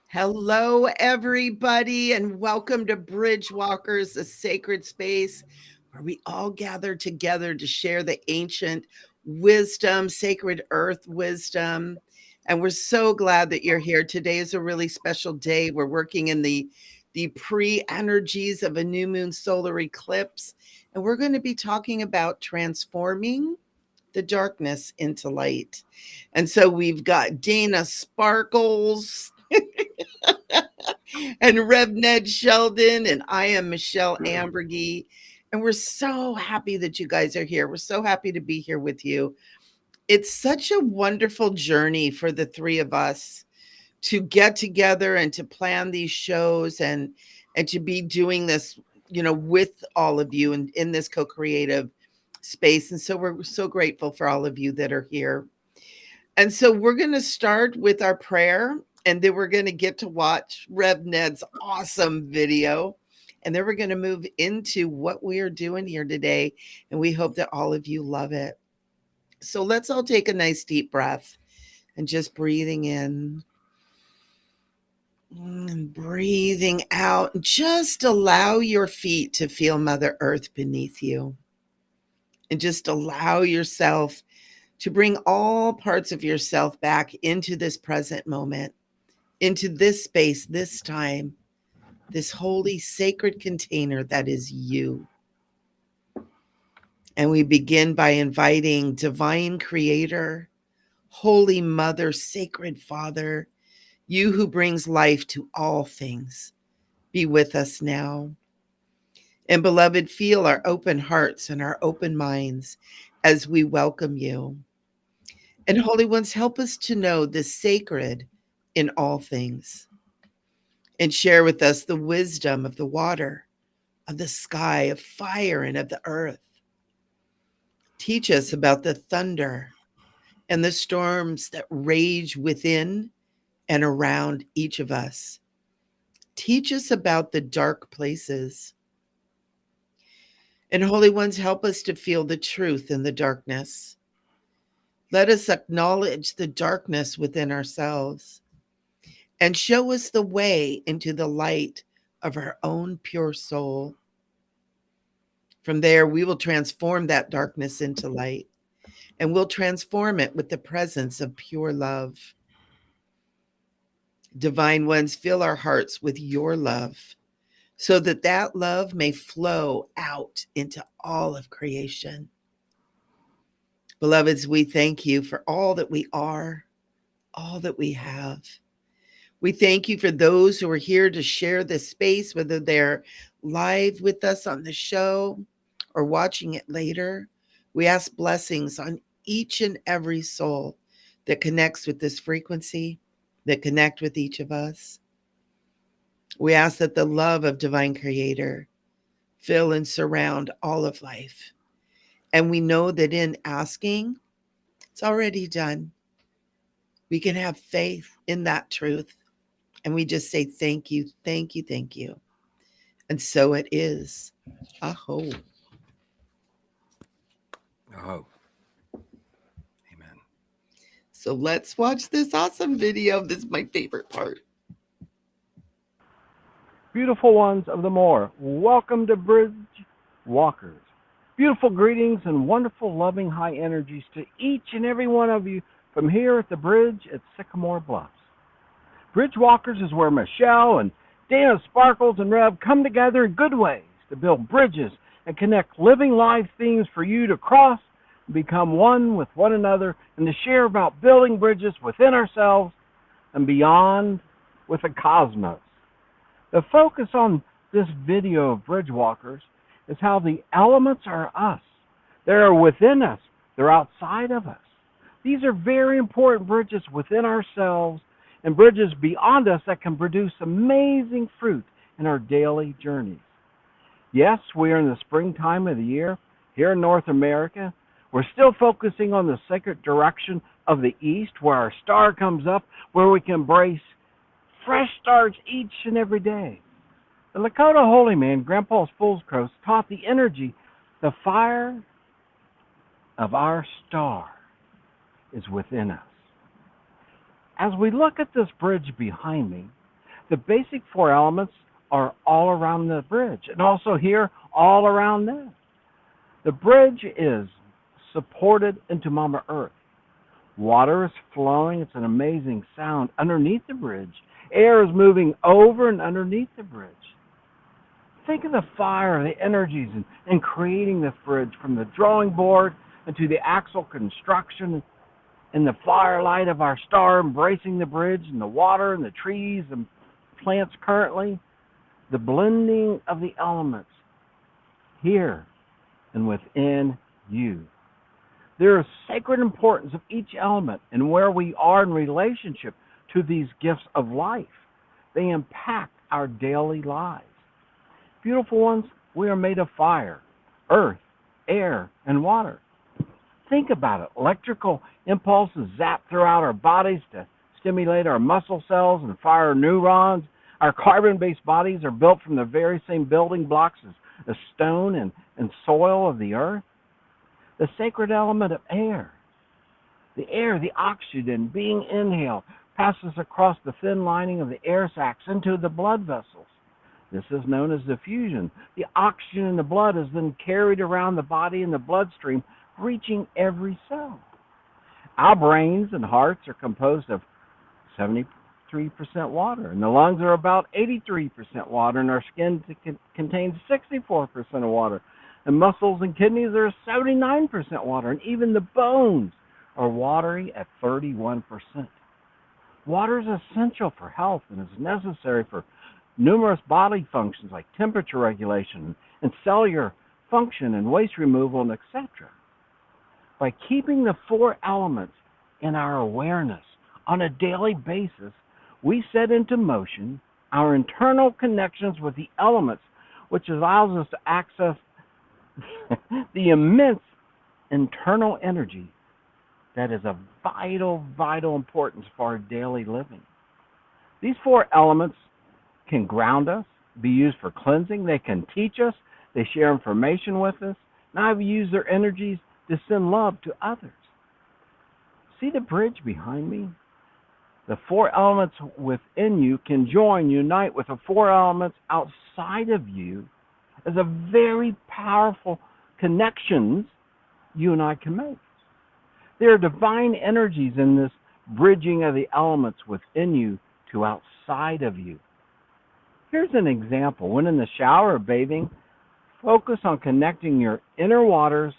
Hello, everybody, and welcome to Bridgewalkers, a sacred space where we all gather together to share the ancient wisdom, sacred earth wisdom. And we're so glad that you're here. Today is a really special day. We're working in the pre-energies of a new moon solar eclipse, and we're going to be talking about transforming the darkness into light. And so we've got Dana Sparkles and Rev Ned Sheldon, and I am Michele Amburgey. And we're so happy that you guys are here. We're so happy to be here with you. It's such a wonderful journey for the three of us to get together and to plan these shows and to be doing this, with all of you in this co-creative space. And so we're so grateful for all of you that are here. And so we're going to start with our prayer, and then we're going to get to watch Rev Ned's awesome video. And then we're going to move into what we are doing here today. And we hope that all of you love it. So let's all take a nice deep breath and just breathing in and breathing out. Just allow your feet to feel Mother Earth beneath you. And just allow yourself to bring all parts of yourself back into this present moment, into this space, this time, this holy sacred container that is you. And we begin by inviting Divine Creator, Holy Mother, Sacred Father, you who brings life to all things, be with us now. And beloved, feel our open hearts and our open minds as we welcome you. And Holy Ones, help us to know the sacred in all things and share with us the wisdom of the water, of the sky, of fire, and of the earth. Teach us about the thunder and the storms that rage within and around each of us. Teach us about the dark places. And Holy Ones, help us to feel the truth in the darkness. Let us acknowledge the darkness within ourselves and show us the way into the light of our own pure soul. From there, we will transform that darkness into light, and we'll transform it with the presence of pure love. Divine Ones, fill our hearts with your love so that that love may flow out into all of creation. Beloveds, we thank you for all that we are, all that we have. We thank you for those who are here to share this space, whether they're live with us on the show or watching it later. We ask blessings on each and every soul that connects with this frequency, that connect with each of us. We ask that the love of Divine Creator fill and surround all of life. And we know that in asking, it's already done. We can have faith in that truth. And we just say, thank you, thank you, thank you. And so it is. Aho. Oh. Amen. So let's watch this awesome video. This is my favorite part. Beautiful ones of the Moor, welcome to Bridgewalkers. Beautiful greetings and wonderful, loving, high energies to each and every one of you from here at the bridge at Sycamore Bluffs. Bridgewalkers is where Michele and Dana Sparkles and Rev come together in good ways to build bridges and connect living life themes for you to cross and become one with one another and to share about building bridges within ourselves and beyond with the cosmos. The focus on this video of Bridgewalkers is how the elements are us. They are within us. They're outside of us. These are very important bridges within ourselves and bridges beyond us that can produce amazing fruit in our daily journeys. Yes, we are in the springtime of the year here in North America, We're still focusing on the sacred direction of the east, where our star comes up, where we can embrace fresh starts each and every day. The Lakota holy man, Grandpa Spoolscrow, taught the energy, the fire of our star is within us. As we look at this bridge behind me, the basic four elements are all around the bridge, and also here all around that. The bridge is supported into Mama Earth. Water is flowing. It's an amazing sound underneath the bridge. Air is moving over and underneath the bridge. Think of the fire, the energies in creating this bridge, from the drawing board into the actual construction, and the firelight of our star embracing the bridge, and the water and the trees and plants currently, the blending of the elements here and within you. There is sacred importance of each element and where we are in relationship to these gifts of life. They impact our daily lives. Beautiful ones, we are made of fire, earth, air, and water. Think about it. Electrical impulses zap throughout our bodies to stimulate our muscle cells and fire neurons. Our carbon-based bodies are built from the very same building blocks as the stone and soil of the earth. The sacred element of air. The air, the oxygen being inhaled, passes across the thin lining of the air sacs into the blood vessels. This is known as diffusion. The oxygen in the blood is then carried around the body in the bloodstream, reaching every cell. Our brains and hearts are composed of 73% water, and the lungs are about 83% water, and our skin contains 64% of water. And muscles and kidneys are 79% water, and even the bones are watery at 31%. Water is essential for health and is necessary for numerous bodily functions like temperature regulation and cellular function and waste removal, and etc. By keeping the four elements in our awareness on a daily basis, we set into motion our internal connections with the elements, which allows us to access the immense internal energy that is of vital importance for our daily living. These four elements can ground us, be used for cleansing. They can teach us. They share information with us. Now I've used their energies to send love to others. See the bridge behind me? The four elements within you can unite with the four elements outside of you as a very powerful connections you and I can make. There are divine energies in this bridging of the elements within you to outside of you. Here's an example. When in the shower or bathing, focus on connecting your inner waters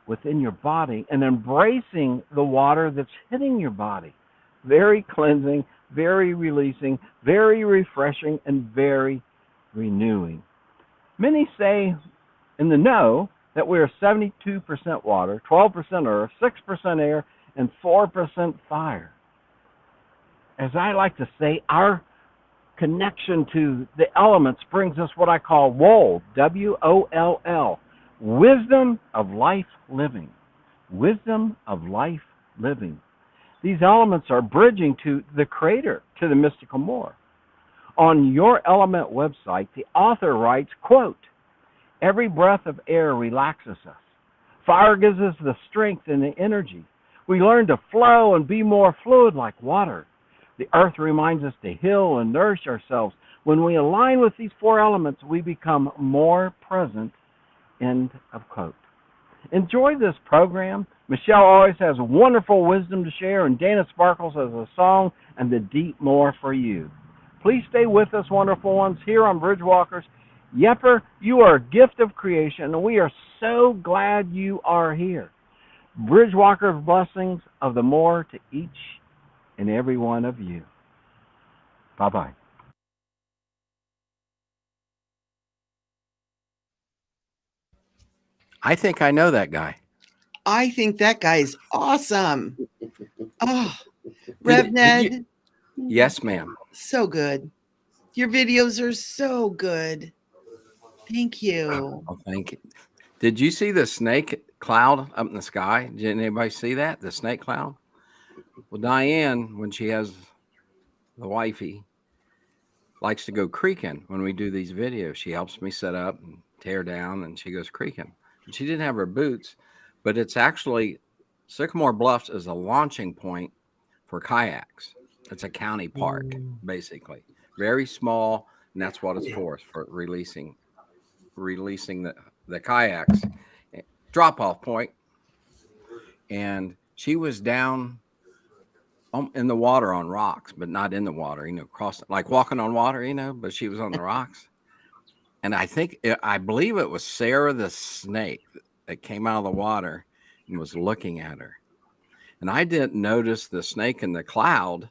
within your body and embracing the water that's hitting your body. Very cleansing, very releasing, very refreshing, and very renewing. Many say in the know that we are 72% water, 12% earth, 6% air, and 4% fire. As I like to say, our connection to the elements brings us what I call WOLL, W-O-L-L, wisdom of life living. Wisdom of life living. These elements are bridging to the Creator, to the mystical more. On Your Element website, the author writes, quote, "Every breath of air relaxes us. Fire gives us the strength and the energy. We learn to flow and be more fluid like water. The earth reminds us to heal and nourish ourselves. When we align with these four elements, we become more present." End of quote. Enjoy this program. Michele always has wonderful wisdom to share, and Dana Sparkles has a song and the deep more for you. Please stay with us, wonderful ones, here on Bridgewalkers. Yepper, you are a gift of creation, and we are so glad you are here. Bridgewalker blessings of the more to each and every one of you. Bye-bye. I think I know that guy. I think that guy's awesome. Oh, Rev Ned. Yes, ma'am. So good. Your videos are so good. Thank you. Oh, thank you. Did you see the snake cloud up in the sky? Did anybody see that? The snake cloud? Well, Diane, when she has the wifey, likes to go creaking when we do these videos. She helps me set up and tear down, and she goes creaking. And she didn't have her boots, but it's actually Sycamore Bluffs is a launching point for kayaks. It's a county park, basically. Very small, and that's what it's for releasing the kayaks. Drop off point. And she was down in the water on rocks, but not in the water, like walking on water, but she was on the rocks. And I believe it was Sarah the snake that came out of the water and was looking at her. And I didn't notice the snake in the cloud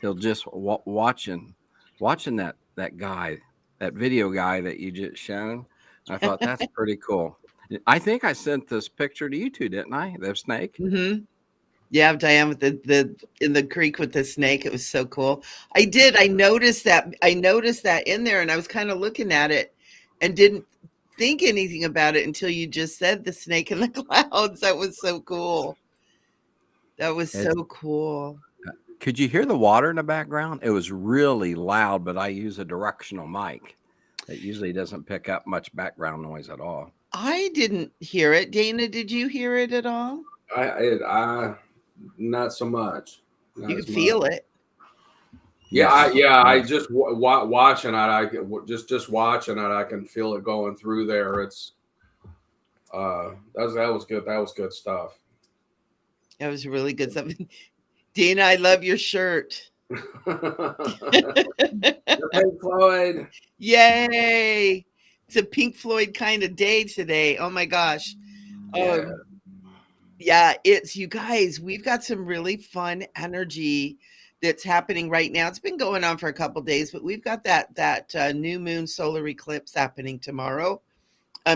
till just watching that guy, that video guy that you just shown. I thought that's pretty cool. I think I sent this picture to you two, didn't I? The snake. Mm-hmm. Yeah, Diane with the in the creek with the snake. It was so cool. I did. I noticed that in there, and I was kind of looking at it and didn't think anything about it until you just said the snake in the clouds. That was so cool. That was so cool. Could you hear the water in the background? It was really loud, but I use a directional mic. It usually doesn't pick up much background noise at all. I didn't hear it. Dana, did you hear it at all? I not so much. You could feel it. Yeah, I just watching it. Just watching it, I can feel it going through there. It's that was good. That was good stuff. That was really good stuff. Dana, I love your shirt. Pink Floyd. Yay! It's a Pink Floyd kind of day today. Oh my gosh. Yeah, it's you guys. We've got some really fun energy that's happening right now. It's been going on for a couple days, but we've got that new moon solar eclipse happening tomorrow.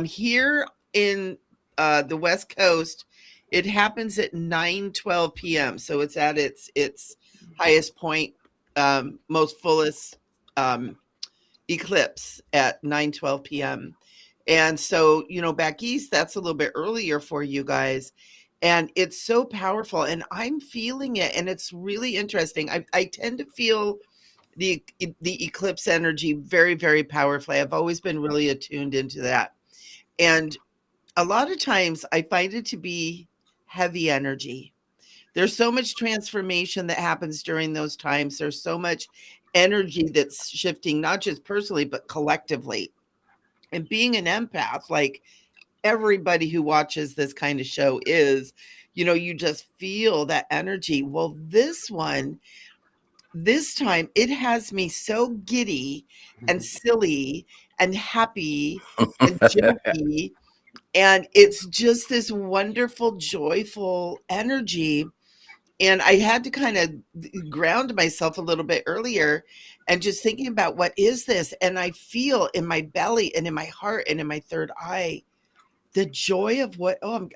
Here in the West Coast, it happens at 9:12 p.m. So it's at its highest point, most fullest eclipse at 9:12 p.m. And so, back east, that's a little bit earlier for you guys. And it's so powerful, and I'm feeling it, and it's really interesting. I tend to feel the eclipse energy very, very powerfully. I've always been really attuned into that. And a lot of times I find it to be heavy energy. There's so much transformation that happens during those times. There's so much energy that's shifting, not just personally, but collectively. And being an empath, like everybody who watches this kind of show is, you just feel that energy. Well, this time, it has me so giddy and silly and happy and jokey. And it's just this wonderful, joyful energy. And I had to kind of ground myself a little bit earlier and just thinking about what is this? And I feel in my belly and in my heart and in my third eye, the joy of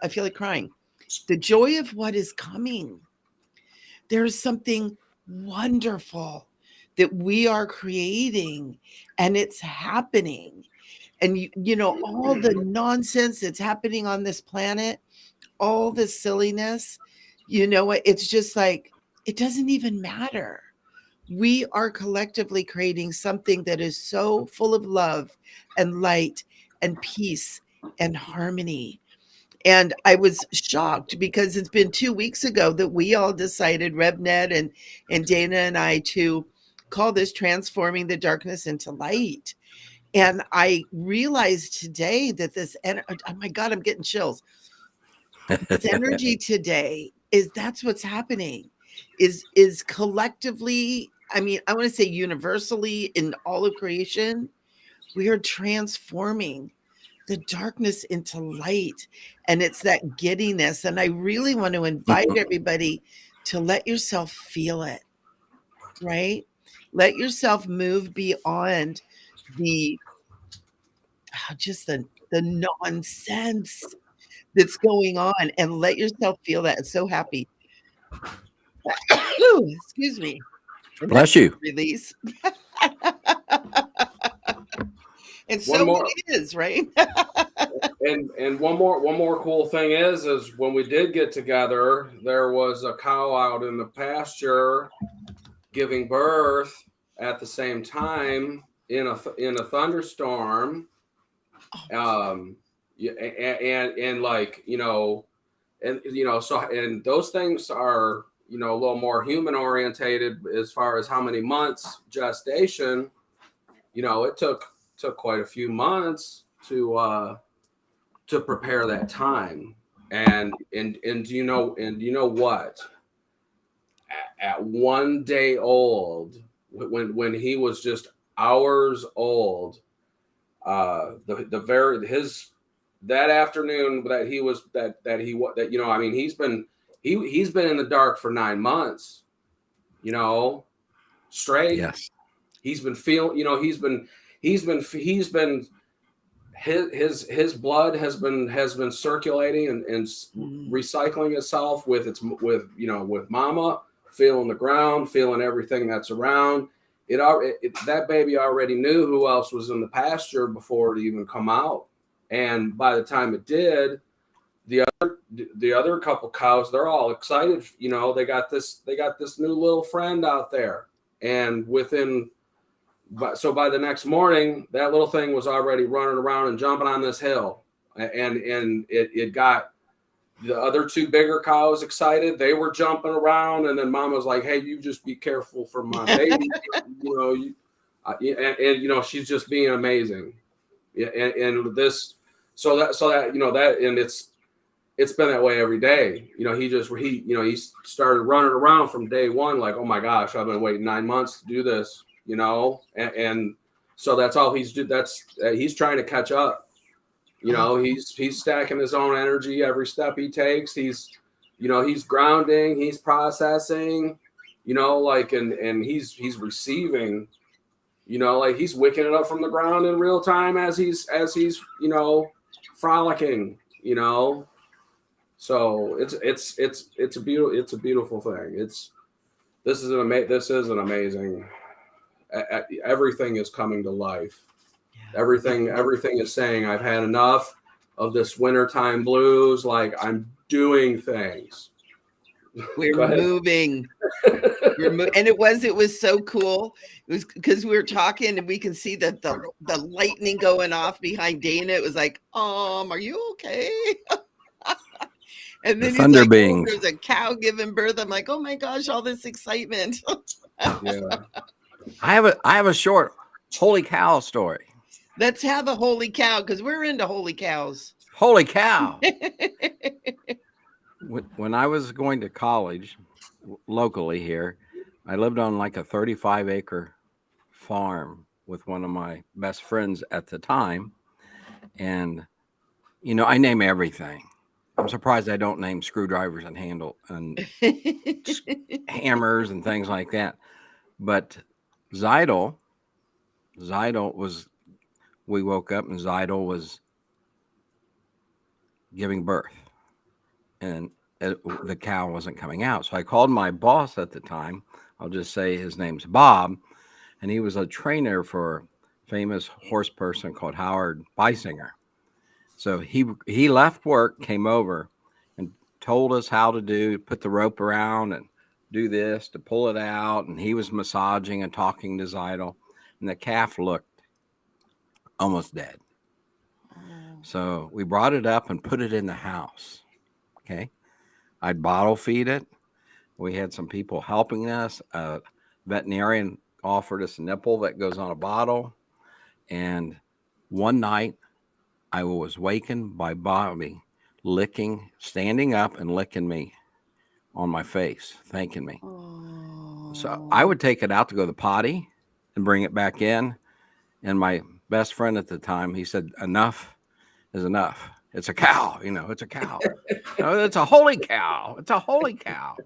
I feel like crying. The joy of what is coming. There's something wonderful that we are creating, and it's happening. And all the nonsense that's happening on this planet, all the silliness, it's just like, it doesn't even matter. We are collectively creating something that is so full of love and light and peace and harmony. And I was shocked because it's been 2 weeks ago that we all decided, Rev Ned and Dana and I, to call this Transforming the Darkness into Light. And I realized today that oh my God, I'm getting chills. This energy today that's what's happening is collectively, I want to say universally in all of creation, we are transforming the darkness into light. And it's that giddiness. And I really want to invite everybody to let yourself feel it, right? Let yourself move beyond the nonsense that's going on, and let yourself feel that. It's so happy. Excuse me. Bless you. Release. And One so more. it is, right? And one more cool thing is when we did get together, there was a cow out in the pasture giving birth at the same time in a thunderstorm. Yeah, and like, and those things are, a little more human orientated as far as how many months gestation. It took quite a few months to prepare that time. And do you know what? At 1 day old, when he was just hours old, that afternoon he's been in the dark for 9 months, straight. Yes. He's been feeling, he's been his blood has been circulating and recycling itself with mama, feeling the ground, feeling everything that's around. That baby already knew who else was in the pasture before it even come out. And by the time it did, the other couple cows, they're all excited. They got this new little friend out there. And by the next morning, that little thing was already running around and jumping on this hill. And it got the other two bigger cows excited. They were jumping around, and then Mama was like, "Hey, you just be careful for my baby." She's just being amazing. Yeah, and this, and it's been that way every day. He started running around from day one, like, "Oh my gosh, I've been waiting 9 months to do this," and so that's all he's trying to catch up. He's stacking his own energy every step he takes. He's grounding, he's processing, and he's receiving, like he's wicking it up from the ground in real time as he's frolicking, So it's a beautiful thing. This is an amazing. Everything is coming to life. Yeah. Everything is saying, I've had enough of this wintertime blues. Like, I'm doing things. We're moving. And it was so cool. It was because we were talking and we can see that the lightning going off behind Dana. It was like, are you okay? And then the thunder like, beings. there's a cow giving birth. I'm like, oh my gosh, all this excitement. Yeah. I have a short holy cow story. Let's have a holy cow, because we're into holy cows. Holy cow. When I was going to college locally here, I lived on like a 35-acre farm with one of my best friends at the time. And, I name everything. I'm surprised I don't name screwdrivers and handle and hammers and things like that. But Zeidel was, we woke up and Zeidel was giving birth and the cow wasn't coming out. So I called my boss at the time. I'll just say his name's Bob. And he was a trainer for a famous horse person called Howard Beisinger. So he left work, came over and told us how to put the rope around and do this to pull it out. And he was massaging and talking to Zeidel. And the calf looked almost dead. So we brought it up and put it in the house. Okay. I'd bottle feed it. We had some people helping us. A veterinarian offered us a nipple that goes on a bottle. And one night I was wakened by Bobby standing up and licking me on my face, thanking me. Oh. So I would take it out to go to the potty and bring it back in. And my best friend at the time, he said, enough is enough. It's a cow, it's a cow. No, it's a holy cow. It's a holy cow.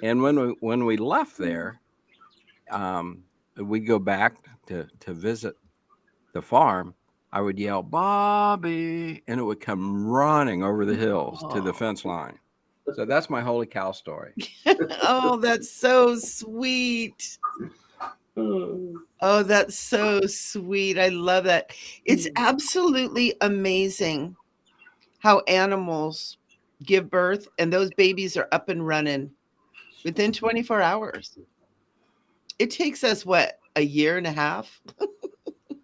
And when we left there, we'd go back to visit the farm. I would yell, Bobby, and it would come running over the hills to the fence line. So that's my holy cow story. Oh, that's so sweet. Oh, that's so sweet. I love that. It's absolutely amazing how animals give birth and those babies are up and running within 24 hours. It takes us, what, a year and a half?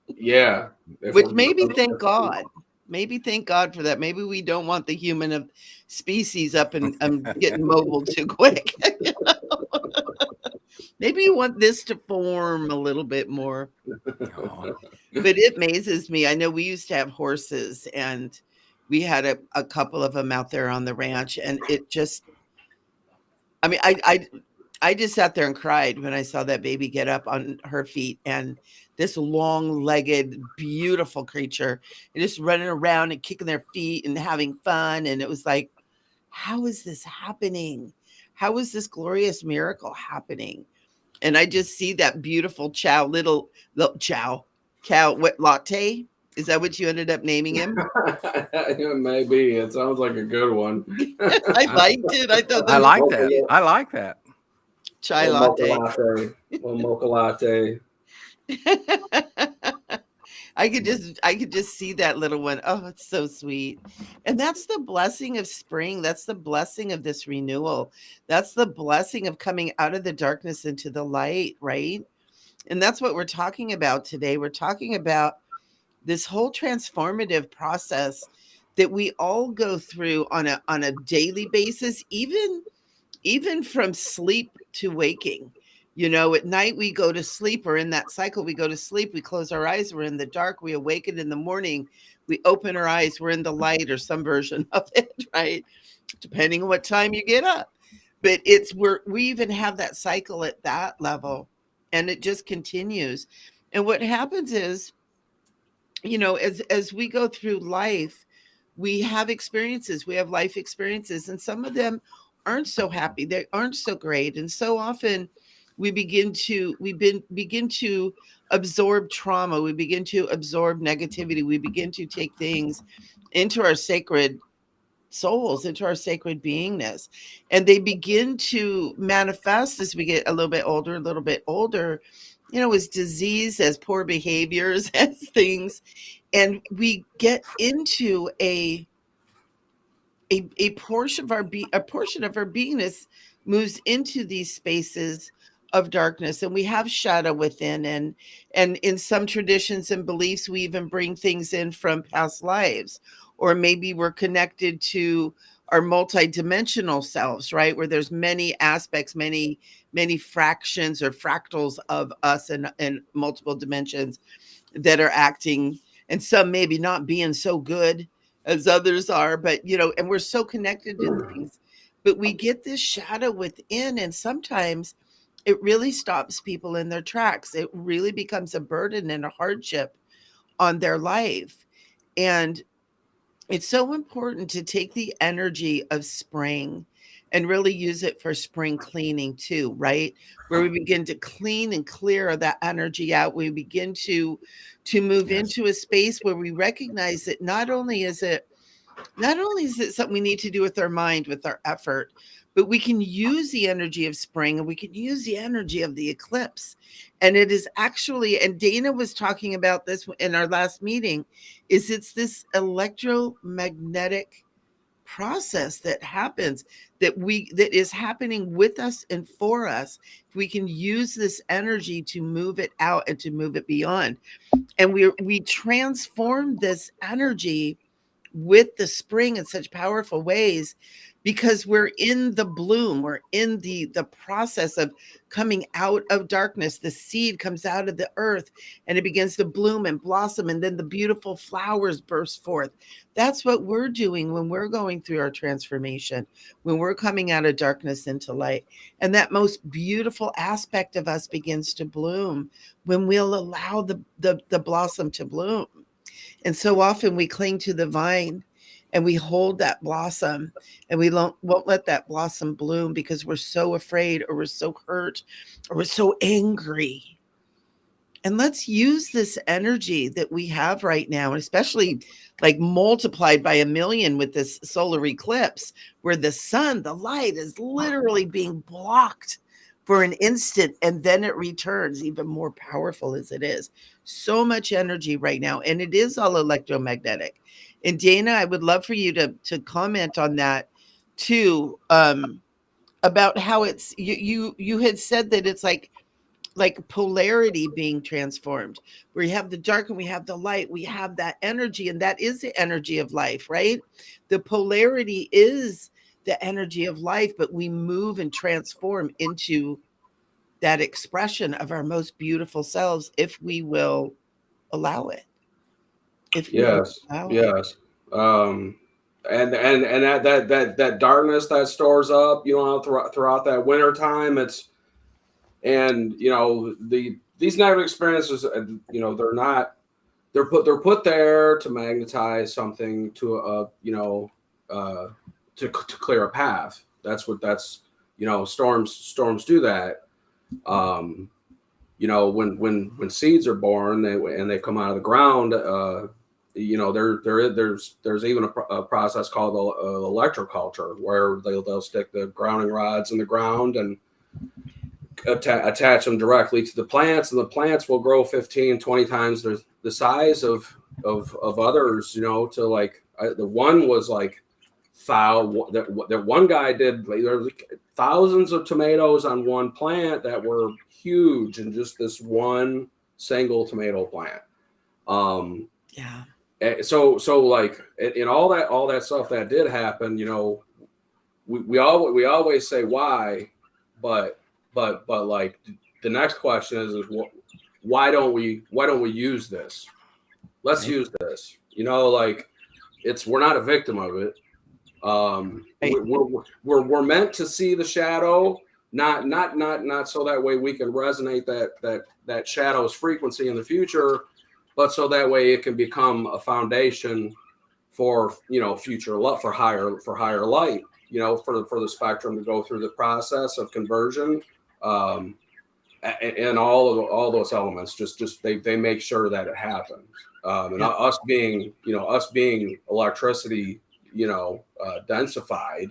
Yeah. Which maybe thank God. Maybe thank God for that. Maybe we don't want the human of species up and getting mobile too quick. Maybe you want this to form a little bit more. Oh, But it amazes me. I know we used to have horses, and we had a couple of them out there on the ranch, and it just, I mean, I just sat there and cried when I saw that baby get up on her feet, and this long-legged, beautiful creature, and just running around and kicking their feet and having fun. And it was like, how is this happening? How is this glorious miracle happening? And I just see that beautiful little cow. What, Latte? Is that what you ended up naming him? Maybe. It sounds like a good one. I liked it. I thought I that like that. I like that. chai Mocha latte. latte. Little mocha latte. I could just see that little one. Oh, it's so sweet. And that's the blessing of spring. That's the blessing of this renewal. That's the blessing of coming out of the darkness into the light, right? And that's what we're talking about today. We're talking about this whole transformative process that we all go through on a daily basis, even from sleep to waking. At night we go to sleep, or in that cycle we go to sleep, we close our eyes, we're in the dark, we awaken in the morning, we open our eyes, we're in the light, or some version of it, right? Depending on what time you get up. But we even have that cycle at that level, and it just continues. And what happens is, as we go through life, we have experiences, we have life experiences, and some of them aren't so happy, they aren't so great. And so often we begin to absorb trauma, we begin to absorb negativity, we begin to take things into our sacred souls, into our sacred beingness, and they begin to manifest as we get a little bit older, as disease, as poor behaviors, as things. And we get into a portion of our beingness moves into these spaces of darkness, and we have shadow within. And in some traditions and beliefs, we even bring things in from past lives, or maybe we're connected to our multidimensional selves, right, where there's many aspects, many fractions or fractals of us in multiple dimensions that are acting, and some maybe not being so good as others are, but and we're so connected to things, but we get this shadow within, and sometimes it really stops people in their tracks. It really becomes a burden and a hardship on their life. And it's so important to take the energy of spring and really use it for spring cleaning too, right? Where we begin to clean and clear that energy out. We begin to move into a space where we recognize that not only is it something we need to do with our mind, with our effort, but we can use the energy of spring, and we can use the energy of the eclipse. And it is actually, and Dana was talking about this in our last meeting, it's this electromagnetic process that happens, that is happening with us and for us. We can use this energy to move it out and to move it beyond. And we transform this energy with the spring in such powerful ways, because we're in the bloom, we're in the process of coming out of darkness. The seed comes out of the earth and it begins to bloom and blossom, and then the beautiful flowers burst forth. That's what we're doing when we're going through our transformation, when we're coming out of darkness into light. And that most beautiful aspect of us begins to bloom when we'll allow the blossom to bloom. And so often we cling to the vine and we hold that blossom, and we won't let that blossom bloom because we're so afraid, or we're so hurt, or we're so angry. And let's use this energy that we have right now, and especially like multiplied by 1,000,000 with this solar eclipse, where the sun, the light, is literally being blocked for an instant, and then it returns even more powerful as it is. So much energy right now, and it is all electromagnetic. And Dana, I would love for you to comment on that too, about how it's you had said that it's like polarity being transformed, where you have the dark and we have the light, we have that energy, and that is the energy of life, right? The polarity is the energy of life, but we move and transform into that expression of our most beautiful selves if we will allow it. If we will Yes, allow it. yes. And that darkness that stores up, throughout that winter time, and these negative experiences, they're put there to magnetize something to clear a path. Storms do that. When seeds are born and they come out of the ground, there's even a process called electroculture, where they'll stick the grounding rods in the ground and attach them directly to the plants, and the plants will grow 15, 20 times the size of others. To like the one was like that one guy did. There was thousands of tomatoes on one plant that were huge, in just this one single tomato plant. Yeah. So like in all that stuff that did happen, we always say why, but like the next question is why don't we use this? Let's use this. Like we're not a victim of it. We're meant to see the shadow, not so that way we can resonate that shadow's frequency in the future, but so that way it can become a foundation for future love, for higher light, for the spectrum to go through the process of conversion, and all those elements. Just they make sure that it happens. And us being electricity, densified,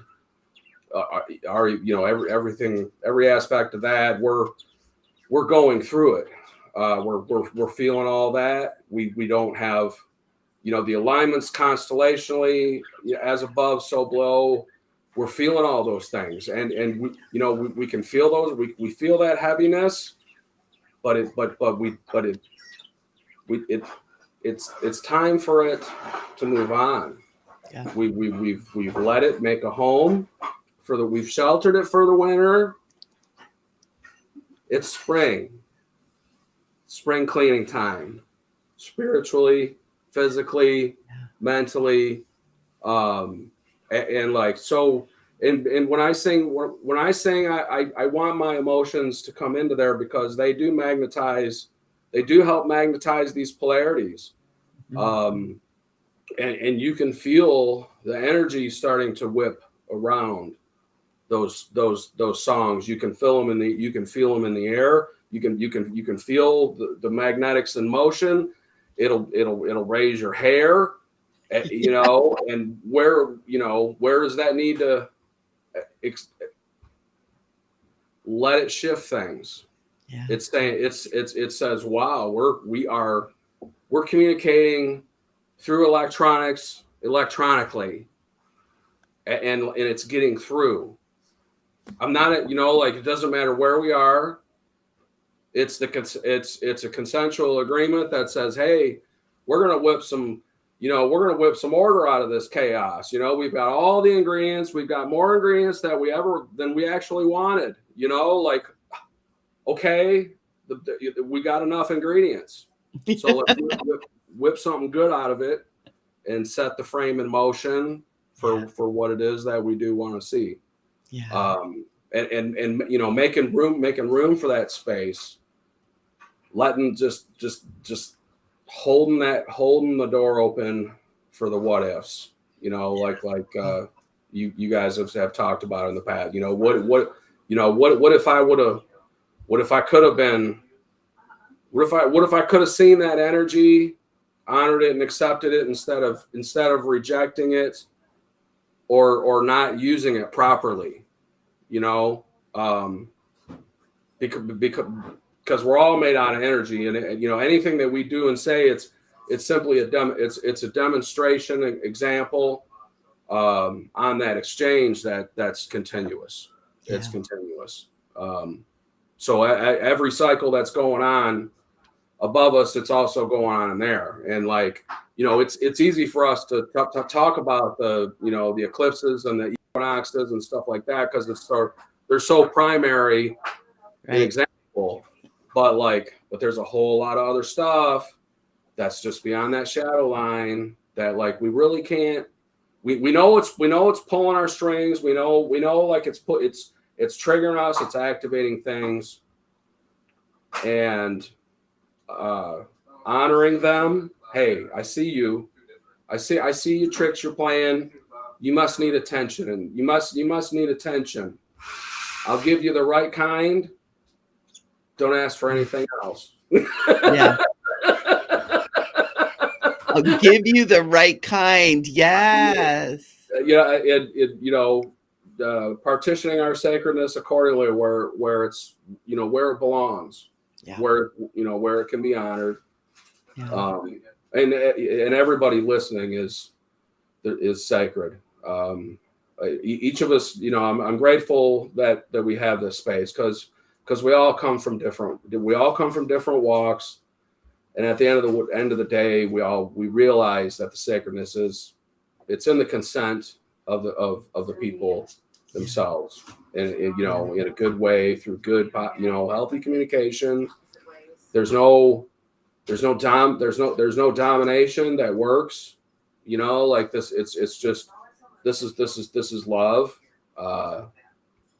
every aspect of that, we're going through it. We're feeling all that. We don't have, the alignments constellationally, as above, so below. We're feeling all those things, and we can feel those. We feel that heaviness, but it's time for it to move on. Yeah. We've let it make a home we've sheltered it for the winter. It's spring cleaning time, spiritually, physically, mentally, and like so. And when I sing, I want my emotions to come into there, because they do help magnetize these polarities. And you can feel the energy starting to whip around those songs. You can feel them in the air. You can feel the magnetics in motion. It'll raise your hair, and where does that need to let it shift things? Yeah. It's saying it says, wow, we're communicating through electronically, and it's getting through. I'm not, it doesn't matter where we are. It's a consensual agreement that says, hey, we're gonna whip some order out of this chaos. We've got all the ingredients. We've got more ingredients than we actually wanted. Okay, we got enough ingredients. So let's whip something good out of it and set the frame in motion for what it is that we do want to see. Yeah. And making room for that space, letting just holding the door open for the what ifs, like you guys have talked about in the past. What if I could have seen that energy, honored it and accepted it instead of rejecting it or not using it properly. because we're all made out of energy, and you know, anything that we do and say, it's simply it's a demonstration example on that exchange that's continuous. Yeah. It's continuous. So every cycle that's going on above us, it's also going on in there. And like, you know, it's easy for us to talk about the, you know, the eclipses and the equinoxes and stuff like that, because they're so primary an example. But there's a whole lot of other stuff that's just beyond that shadow line that like we really can't. We know it's pulling our strings. We know like it's triggering us. It's activating things, and honoring them. Hey, I see you. I see you tricks you're playing. You must need attention, and you must need attention. I'll give you the right kind. Don't ask for anything else. Yeah. I'll give you the right kind. Yes. Yeah. You know, partitioning our sacredness accordingly, where it's, you know, where it belongs, where, you know, where it can be honored. Yeah. And everybody listening is sacred. Each of us, you know, I'm grateful that we have this space because we all come from different walks, and at the end of the day, we realize that the sacredness it's in the consent of the people themselves, and you know, in a good way, through good, you know, healthy communication. There's no domination that works, you know, like this. It's just this is love.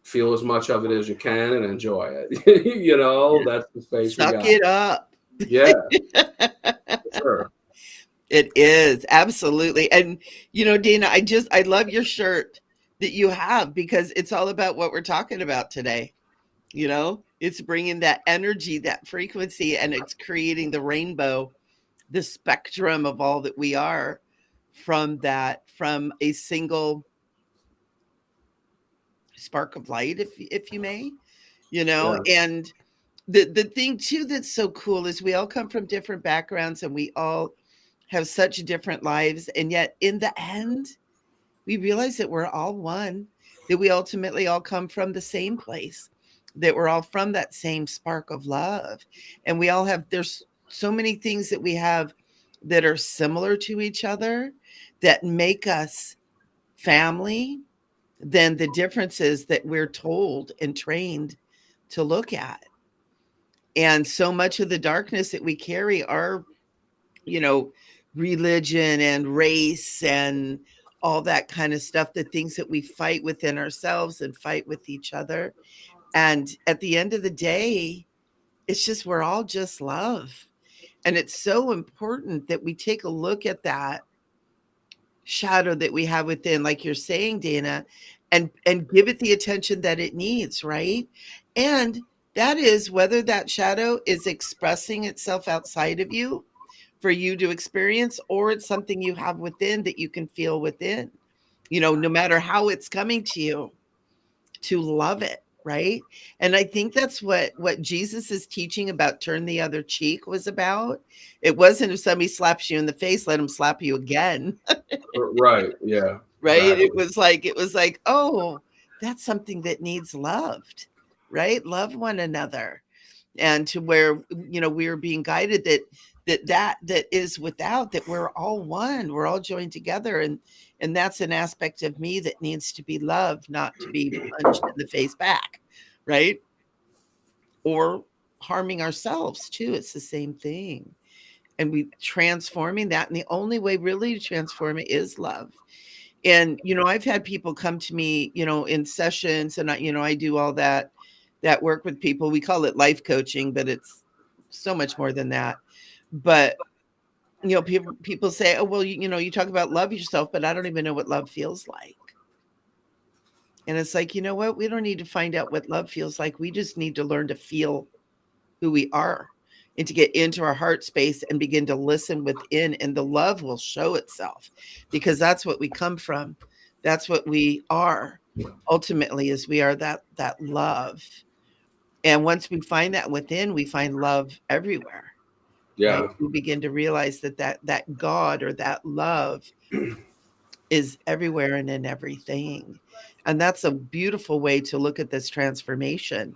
Feel as much of it as you can and enjoy it. You know, that's the space we got. Suck it up. Yeah. Sure. It is, absolutely. And you know, Dana, I love your shirt that you have, because it's all about what we're talking about today. You know, it's bringing that energy, that frequency, and it's creating the rainbow, the spectrum of all that we are from a single spark of light, if you may, you know. Yeah. And the thing too that's so cool is we all come from different backgrounds, and we all have such different lives, and yet in the end we realize that we're all one, that we ultimately all come from the same place, that we're all from that same spark of love. And we all have, there's so many things that we have that are similar to each other that make us family, than the differences that we're told and trained to look at. And so much of the darkness that we carry are, you know, religion and race and all that kind of stuff, the things that we fight within ourselves and fight with each other. And at the end of the day, it's just, we're all just love. And it's so important that we take a look at that shadow that we have within, like you're saying, Dana, and give it the attention that it needs, right? And that is whether that shadow is expressing itself outside of you for you to experience, or it's something you have within that you can feel within, you know, no matter how it's coming to you, to love it, right? And I think that's what Jesus is teaching about turn the other cheek was about. It wasn't if somebody slaps you in the face, let them slap you again. Right. Yeah. Right. Exactly. It was like, oh, that's something that needs loved, right? Love one another. And to where, you know, we're being guided that is without, that we're all one, we're all joined together. And that's an aspect of me that needs to be loved, not to be punched in the face back, right? Or harming ourselves too. It's the same thing. And we transforming that. And the only way really to transform it is love. And, you know, I've had people come to me, you know, in sessions, and I do all that work with people. We call it life coaching, but it's so much more than that. But, you know, people say, oh, well, you know, you talk about love yourself, but I don't even know what love feels like. And it's like, you know what? We don't need to find out what love feels like. We just need to learn to feel who we are and to get into our heart space and begin to listen within, and the love will show itself, because that's what we come from. That's what we are ultimately, is we are that love. And once we find that within, we find love everywhere. Yeah. Right? We begin to realize that God or that love is everywhere and in everything. And that's a beautiful way to look at this transformation.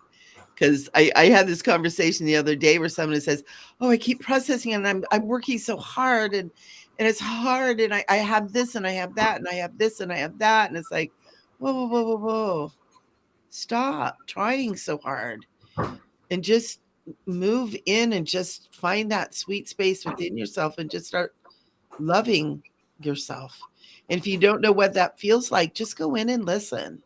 Because I had this conversation the other day where someone says, "Oh, I keep processing and I'm working so hard and it's hard and I have this and I have that and I have this and I have that." And it's like, whoa, whoa, whoa, whoa, whoa. Stop trying so hard and just move in and just find that sweet space within yourself and just start loving yourself. And if you don't know what that feels like, just go in and listen.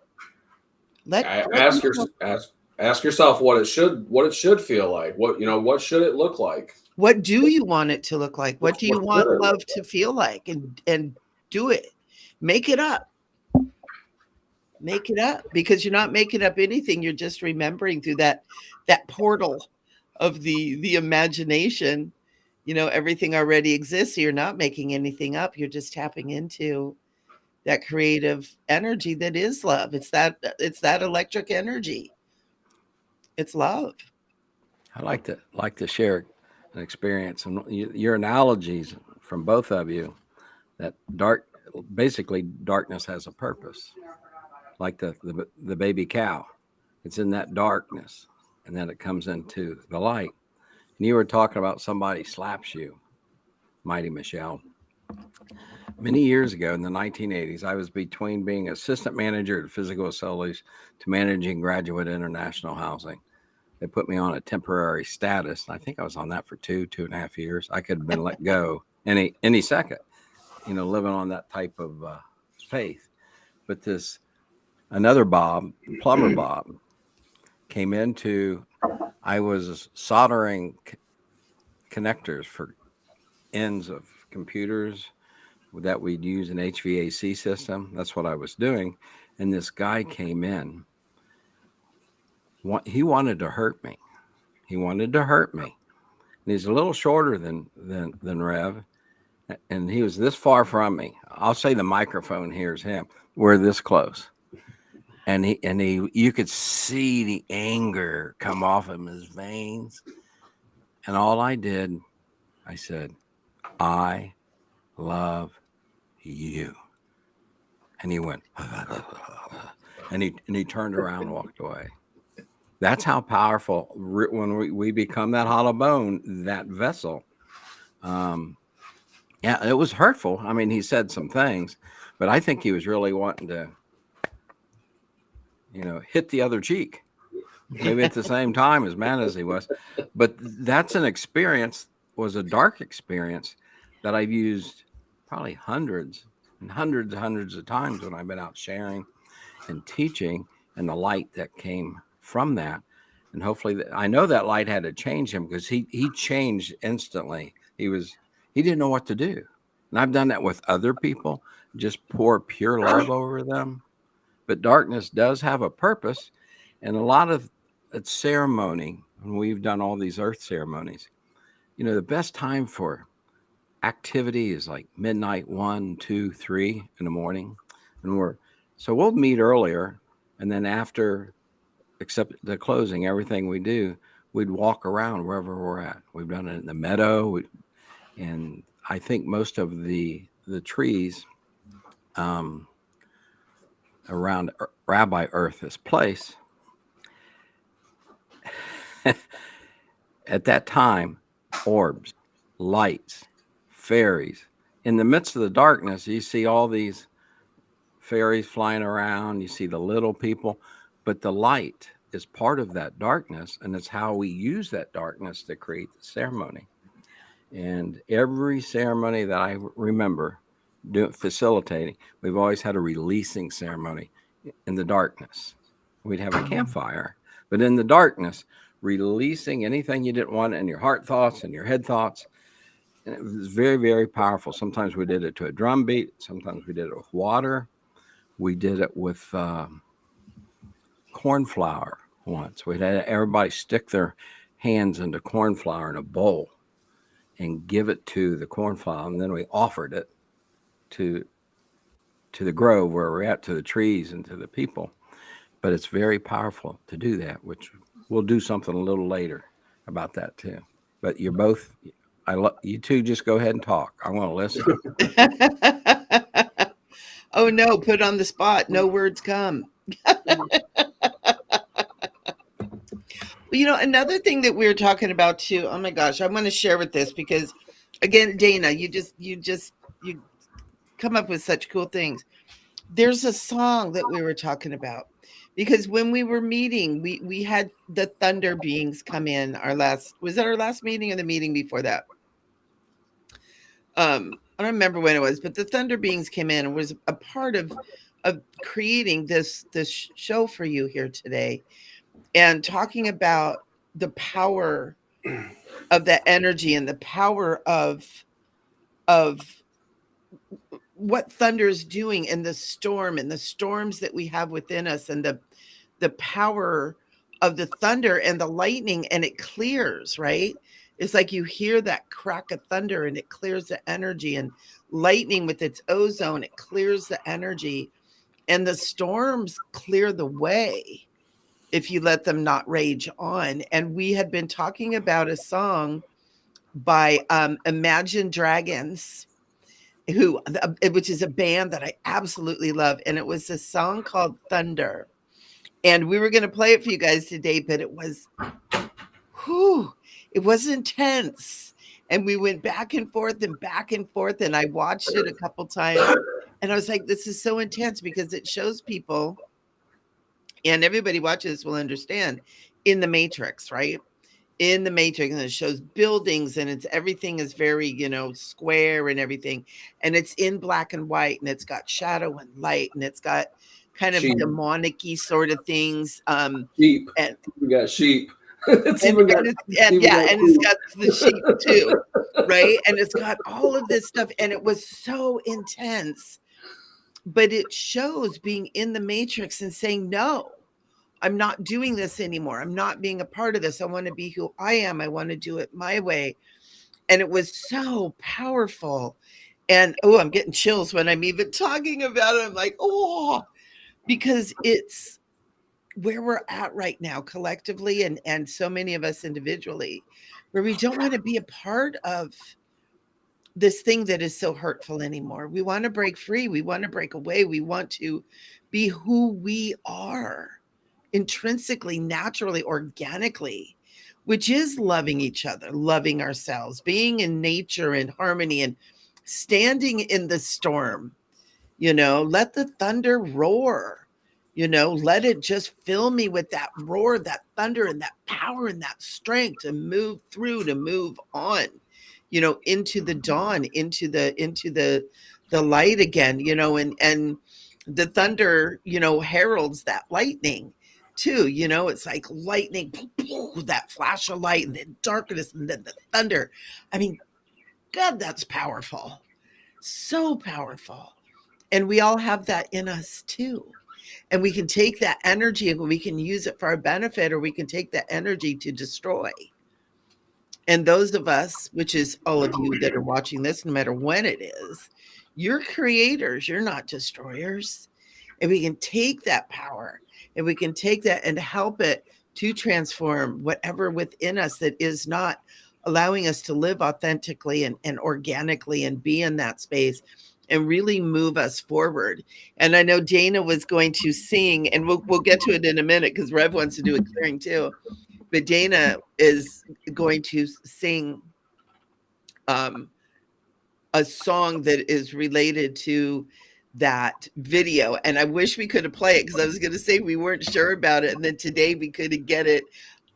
Ask yourself what it should feel like. What should it look like? What do you want it to look like? What do you want love to feel like? And do it. Make it up. Make it up, because you're not making up anything. You're just remembering through that portal of the imagination. Everything already exists. So you're not making anything up. You're just tapping into that creative energy that is love. It's that electric energy. It's love. I like to share an experience and your analogies from both of you, that basically darkness has a purpose. Like the baby cow, it's in that darkness, and then it comes into the light. And you were talking about somebody slaps you, Mighty Michele. Many years ago in the 1980s, I was between being assistant manager at physical facilities to managing graduate international housing. They put me on a temporary status. I think I was on that for 2.5 years. I could have been let go any second, living on that type of faith. But another Bob, plumber Bob, came into, I was soldering connectors for ends of computers that we'd use an HVAC system. That's what I was doing. And this guy came in. He wanted to hurt me. And he's a little shorter than Rev. And he was this far from me. I'll say the microphone hears him. We're this close. And you could see the anger come off of his veins. And all I said, "I love you." And he went, and he turned around and walked away. That's how powerful when we become that hollow bone, that vessel. Yeah, it was hurtful. I mean, he said some things, but I think he was really wanting to, hit the other cheek, maybe at the same time, as mad as he was. But that's was a dark experience that I've used probably hundreds and hundreds of times when I've been out sharing and teaching, and the light that came from that. And hopefully I know that light had to change him, because he changed instantly. He didn't know what to do. And I've done that with other people, just pour pure love over them. But darkness does have a purpose. And a lot of it's ceremony. When we've done all these earth ceremonies, the best time for activity is like midnight, 1, 2, 3 in the morning. And we'll meet earlier. And then after, except the closing, everything we do, we'd walk around wherever we're at. We've done it in the meadow. And I think most of the trees around Rabbi Earth's place, at that time, orbs, lights, fairies. In the midst of the darkness, you see all these fairies flying around. You see the little people, but the light is part of that darkness, and it's how we use that darkness to create the ceremony. And every ceremony that I remember facilitating, we've always had a releasing ceremony in the darkness. We'd have a campfire, but in the darkness, releasing anything you didn't want in your heart thoughts and your head thoughts. And it was very, very powerful. Sometimes we did it to a drum beat. Sometimes we did it with water. We did it with corn flour once. We had everybody stick their hands into corn flour in a bowl and give it to the corn flour. And then we offered it to the grove where we're at, to the trees and to the people. But it's very powerful to do that, which we'll do something a little later about that too. But you're both, you two just go ahead and talk. I want to listen. Oh no, put on the spot. No words come. Well, another thing that we were talking about too. Oh my gosh, I want to share with this because, again, Dana, you come up with such cool things. There's a song that we were talking about because when we were meeting, we had the thunder beings come in. Was that our last meeting or the meeting before that? I don't remember when it was, but the thunder beings came in and was a part of creating this show for you here today, and talking about the power of that energy and the power of what thunder is doing and the storm and the storms that we have within us, and the power of the thunder and the lightning, and it clears, right? It's like you hear that crack of thunder and it clears the energy, and lightning with its ozone, it clears the energy, and the storms clear the way if you let them not rage on. And we had been talking about a song by Imagine Dragons, which is a band that I absolutely love. And it was a song called Thunder. And we were going to play it for you guys today, but it was intense. And we went back and forth and back and forth. And I watched it a couple times. And I was like, this is so intense because it shows people, and everybody watches will understand, in the Matrix, right? In the Matrix, and it shows buildings, and everything is very, square and everything. And it's in black and white, and it's got shadow and light, and it's got kind of demonic-y sort of things. Sheep. And we got sheep. It's got the sheep too, right? And it's got all of this stuff, and it was so intense. But it shows being in the Matrix and saying, no, I'm not doing this anymore. I'm not being a part of this. I want to be who I am. I want to do it my way. And it was so powerful. And I'm getting chills when I'm even talking about it. I'm like, because it's where we're at right now collectively, and so many of us individually, where we don't want to be a part of this thing that is so hurtful anymore. We want to break free. We want to break away. We want to be who we are intrinsically, naturally, organically, which is loving each other, loving ourselves, being in nature and harmony, and standing in the storm. Let the thunder roar. Let it just fill me with that roar, that thunder, and that power and that strength to move through, to move on, into the dawn, into the light again, and the thunder, heralds that lightning too. It's like lightning, that flash of light, and then darkness, and then the thunder. I mean, God, that's powerful. So powerful. And we all have that in us too. And we can take that energy and we can use it for our benefit, or we can take that energy to destroy. And those of us, which is all of you that are watching this, no matter when it is, you're creators, you're not destroyers. And we can take that power, and we can take that and help it to transform whatever within us that is not allowing us to live authentically and organically and be in that space, and really move us forward. And I know Dana was going to sing, and we'll get to it in a minute because Rev wants to do a clearing too. But Dana is going to sing a song that is related to that video. And I wish we could have played it, because I was going to say we weren't sure about it. And then today we couldn't get it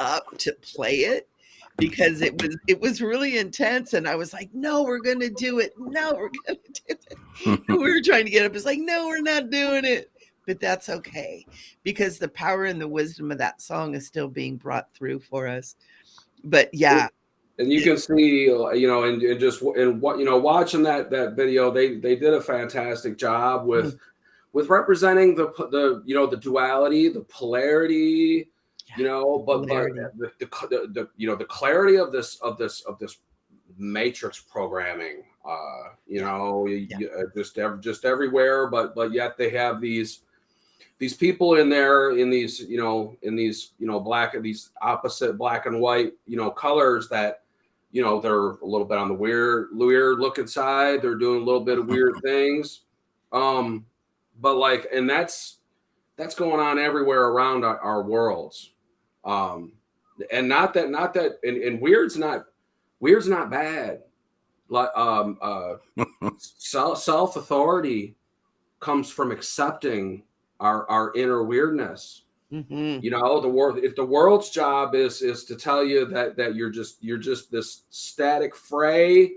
up to play it because it was really intense. And I was like, no, we're going to do it. No, we're going to do it. And we were trying to get up. It's like, no, we're not doing it. But that's okay, because the power and the wisdom of that song is still being brought through for us. But yeah. And you can see, watching that video, they did a fantastic job with representing the duality, the polarity, but the clarity of this matrix programming, just everywhere, but yet they have these these people in there in these, these opposite black and white, colors that, they're a little bit on the weird looking side. They're doing a little bit of weird things. But like, and that's going on everywhere around our worlds. And not that, and weird's not bad. Like, self authority comes from accepting our inner weirdness. Mm-hmm. If the world's job is to tell you that you're just this static fray,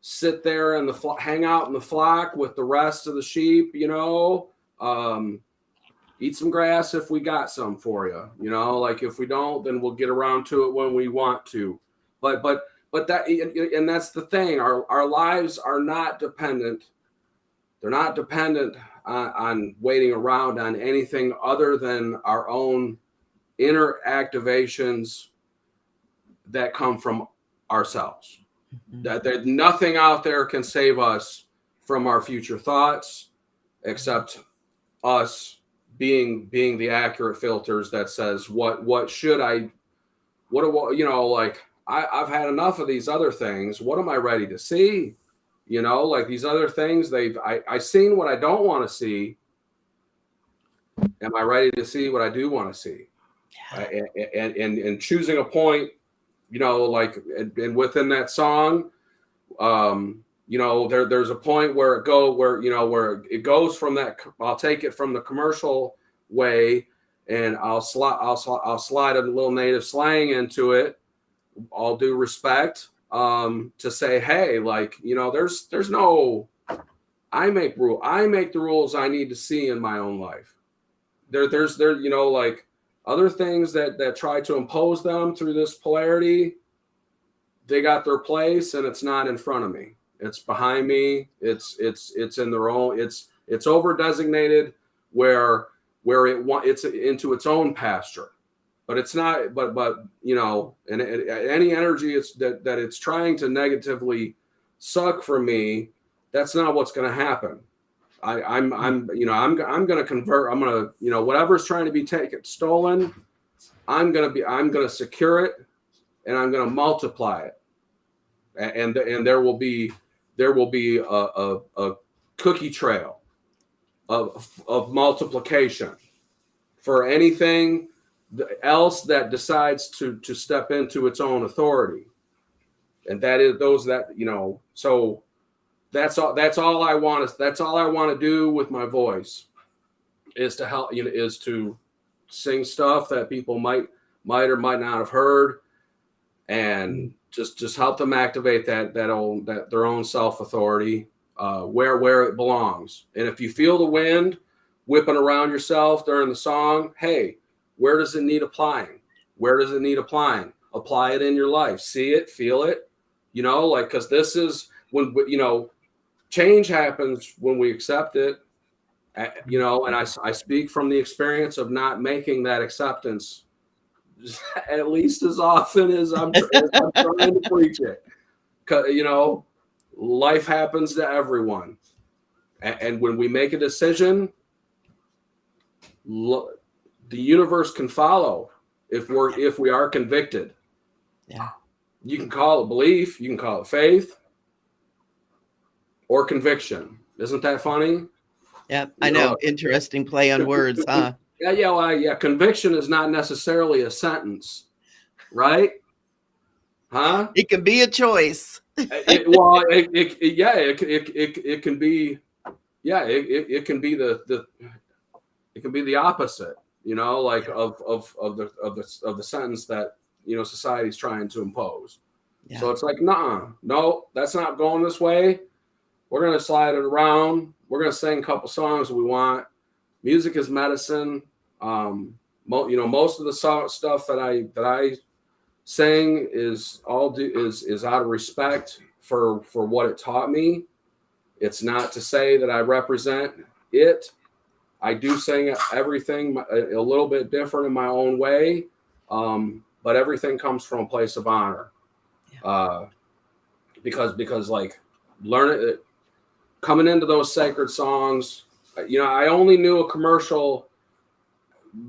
sit there and hang out in the flock with the rest of the sheep, eat some grass if we got some for you, like if we don't, then we'll get around to it when we want to. But that, and that's the thing, our lives are not dependent. They're not dependent on waiting around on anything other than our own inner activations that come from ourselves. Mm-hmm. That there's nothing out there can save us from our future thoughts except us being the accurate filters that says what should I, like I've had enough of these other things. What am I ready to see? Like these other things, I've seen what I don't want to see. Am I ready to see what I do want to see? Yeah. And choosing a point, like, and within that song, there's a point where it goes from that. I'll take it from the commercial way, and I'll slide a little native slang into it. All due respect. To say, hey, like, there's no, I make the rules I need to see in my own life. There's like other things that try to impose them through this polarity. They got their place, and it's not in front of me. It's behind me. It's in their own. It's over designated where it's into its own pasture. But it's not, but and any energy that it's trying to negatively suck from me, that's not what's going to happen. I'm going to convert. I'm going to, whatever's trying to be stolen, I'm going to secure it, and I'm going to multiply it, and there will be a cookie trail of multiplication for anything else that decides to step into its own authority. And that is those that, so that's all I want to do with my voice is to help, is to sing stuff that people might or might not have heard, and just help them activate their own self-authority, where it belongs. And if you feel the wind whipping around yourself during the song, hey, where does it need applying? Apply it in your life. See it, feel it, because this is when, change happens when we accept it, and I speak from the experience of not making that acceptance at least as often as I'm trying to preach it. Life happens to everyone. And when we make a decision, the universe can follow if we are convicted. Yeah. You can call it belief, you can call it faith, or conviction. Isn't that funny? Yeah, I know. Interesting play on words, huh? Yeah. Conviction is not necessarily a sentence, right? Huh? It can be a choice. It can be. Yeah, it can be it can be the opposite. Like of the sentence that society's trying to impose. Yeah. So it's like, no, that's not going this way. We're gonna slide it around. We're gonna sing a couple songs we want. Music is medicine. Most of the stuff that I sing is out of respect for what it taught me. It's not to say that I represent it. I do sing everything a little bit different in my own way, but everything comes from a place of honor. Yeah. Because like coming into those sacred songs, I only knew a commercial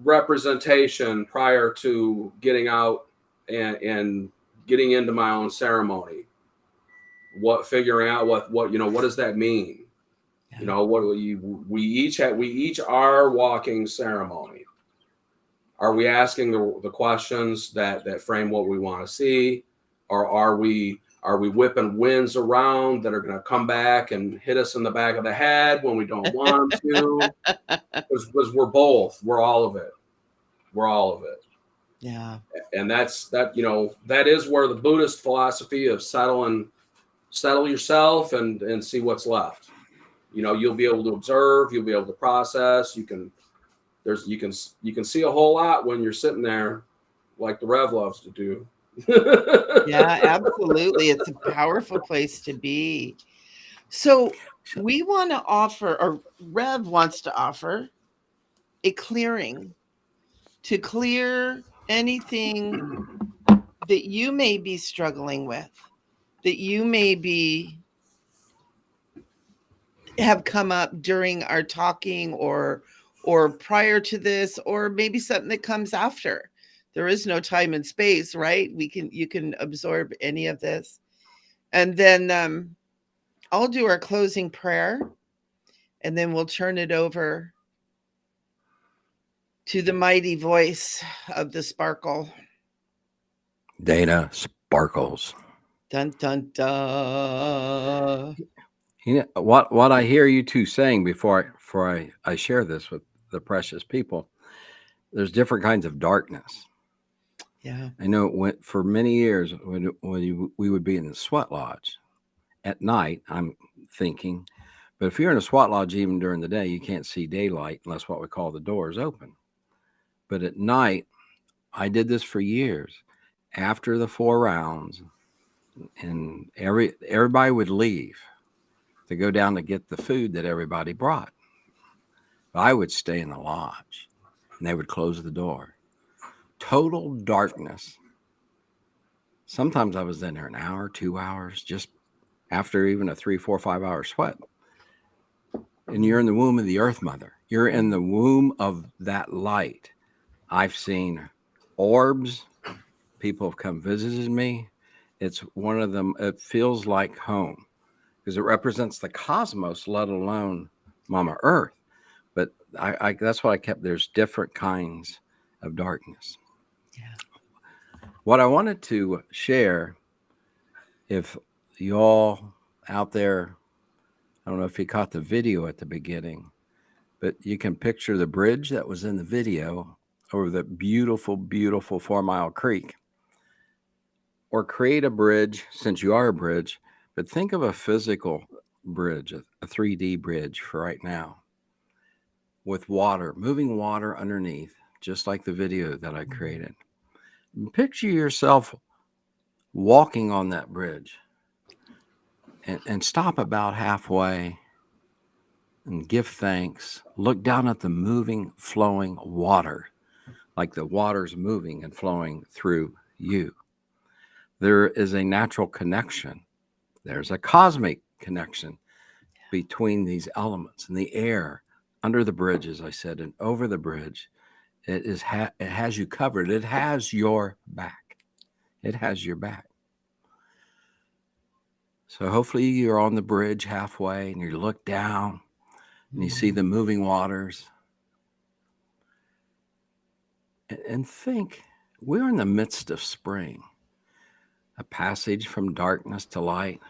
representation prior to getting out and getting into my own ceremony. Figuring out what what does that mean? Yeah. We each are walking ceremony. Are we asking the questions that frame what we want to see, or are we whipping winds around that are going to come back and hit us in the back of the head when we don't want them to? Because we're both. We're all of it. We're all of it. Yeah. And that is where the Buddhist philosophy of settle yourself and see what's left. You'll be able to observe, you'll be able to process, you can see a whole lot when you're sitting there, like the Rev loves to do. Yeah, absolutely. It's a powerful place to be. So we want to offer, or Rev wants to offer, a clearing to clear anything that you may be struggling with, that you may have come up during our talking or prior to this, or maybe something that comes after. There is no time and space, right? You can absorb any of this. And then I'll do our closing prayer, and then we'll turn it over to the mighty voice of the sparkle. Data sparkles. Dun dun dun. What I hear you two saying before I share this with the precious people, there's different kinds of darkness. Yeah. I know for many years when we would be in the sweat lodge at night, I'm thinking, but if you're in a sweat lodge even during the day, you can't see daylight unless what we call the doors open. But at night, I did this for years. After the 4 rounds, and everybody would leave to go down to get the food that everybody brought. But I would stay in the lodge, and they would close the door. Total darkness. Sometimes I was in there an hour, 2 hours, just after even a 3, 4, 5 hour sweat. And you're in the womb of the Earth Mother. You're in the womb of that light. I've seen orbs. People have come visited me. It's one of them. It feels like home because it represents the cosmos, let alone Mama Earth. But I that's what I kept. There's different kinds of darkness. Yeah. What I wanted to share, if you all out there, I don't know if you caught the video at the beginning, but you can picture the bridge that was in the video over the beautiful, beautiful 4 Mile Creek. Or create a bridge, since you are a bridge, but think of a physical bridge, a 3D bridge for right now, with water, moving water underneath, just like the video that I created. Picture yourself walking on that bridge and stop about halfway and give thanks. Look down at the moving, flowing water, like the water's moving and flowing through you. There is a natural connection. There's a cosmic connection between these elements and the air under the bridge, as I said, and over the bridge. It has you covered. It has your back. It has your back. So hopefully you're on the bridge halfway and you look down and you see the moving waters. And think, we're in the midst of spring, a passage from darkness to light.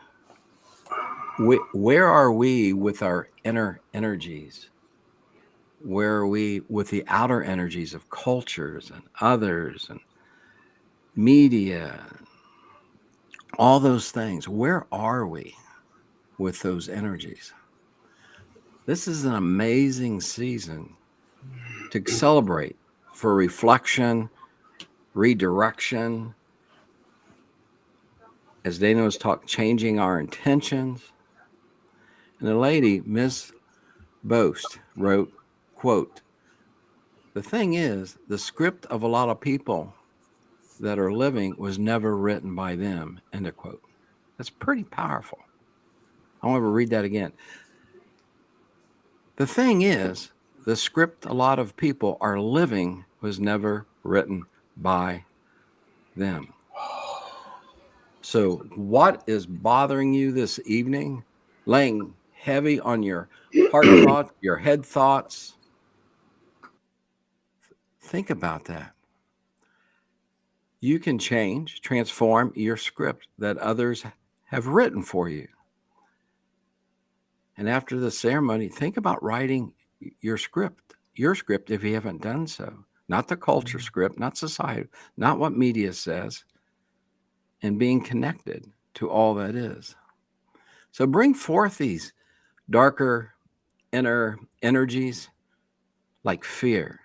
Where are we with our inner energies? Where are we with the outer energies of cultures and others and media, all those things? Where are we with those energies? This is an amazing season to celebrate for reflection, redirection. As Dana was talking, changing our intentions. And the lady, Miss Boast, wrote, quote, "The thing is, the script of a lot of people that are living was never written by them," end of quote. That's pretty powerful. I want to read that again. The thing is, the script a lot of people are living was never written by them. So what is bothering you this evening, laying heavy on your heart thoughts, your head thoughts? Think about that. You can change, transform your script that others have written for you. And after the ceremony, think about writing your script if you haven't done so. Not the culture script, not society, not what media says, and being connected to all that is. So bring forth these darker inner energies like fear,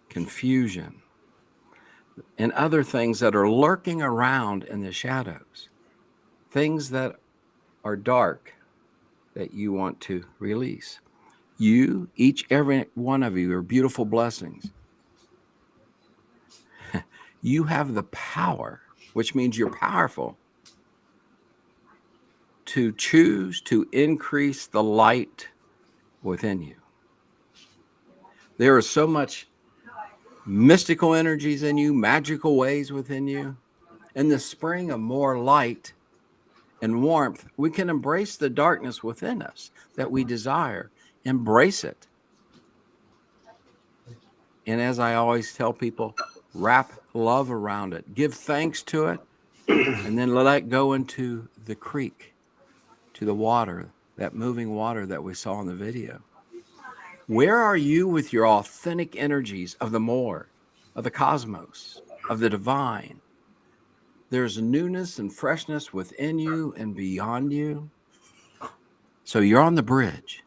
confusion, and other things that are lurking around in the shadows, things that are dark that you want to release. You, every one of you are beautiful blessings. You have the power, which means you're powerful, to choose to increase the light within you. There is so much mystical energies in you, magical ways within you. In the spring of more light and warmth, we can embrace the darkness within us that we desire. Embrace it. And as I always tell people, wrap love around it. Give thanks to it, and then let it go into the creek, to the water, that moving water that we saw in the video. Where are you with your authentic energies of the more, of the cosmos, of the divine? There's newness and freshness within you and beyond you. So you're on the bridge.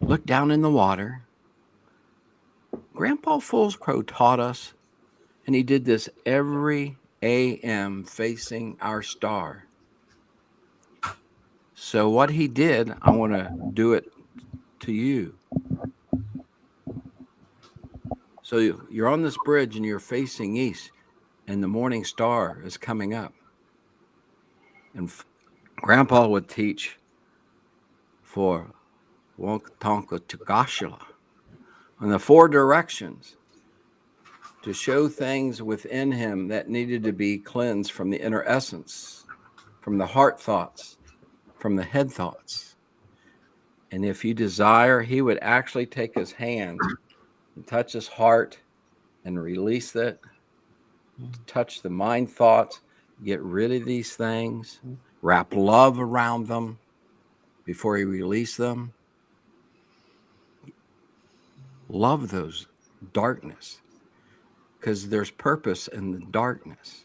Look down in the water. Grandpa Fool's Crow taught us, and he did this every AM facing our star. So what he did, I want to do it to you. So you're on this bridge and you're facing east, and the morning star is coming up. And Grandpa would teach for Wonkatonka Tagashila on the 4 directions to show things within him that needed to be cleansed from the inner essence, from the heart thoughts, from the head thoughts. And if you desire, he would actually take his hand and touch his heart and release it, touch the mind thoughts, get rid of these things, wrap love around them before he released them. Love those darkness, because there's purpose in the darkness.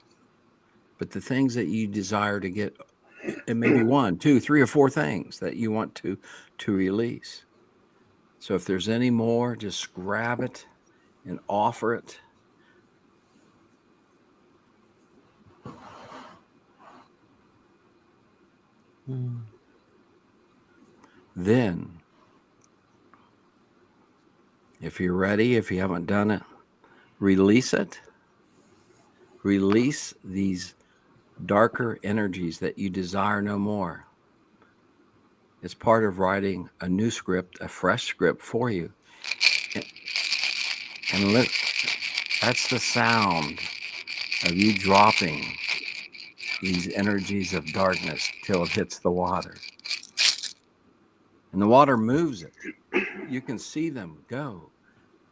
But the things that you desire to get, it may be 1, 2, 3, or 4 things that you want to release. So if there's any more, just grab it and offer it. Then, if you're ready, if you haven't done it, release it. Release these darker energies that you desire no more. It's part of writing a new script, a fresh script for you. And that's the sound of you dropping these energies of darkness till it hits the water. And the water moves it. You can see them go.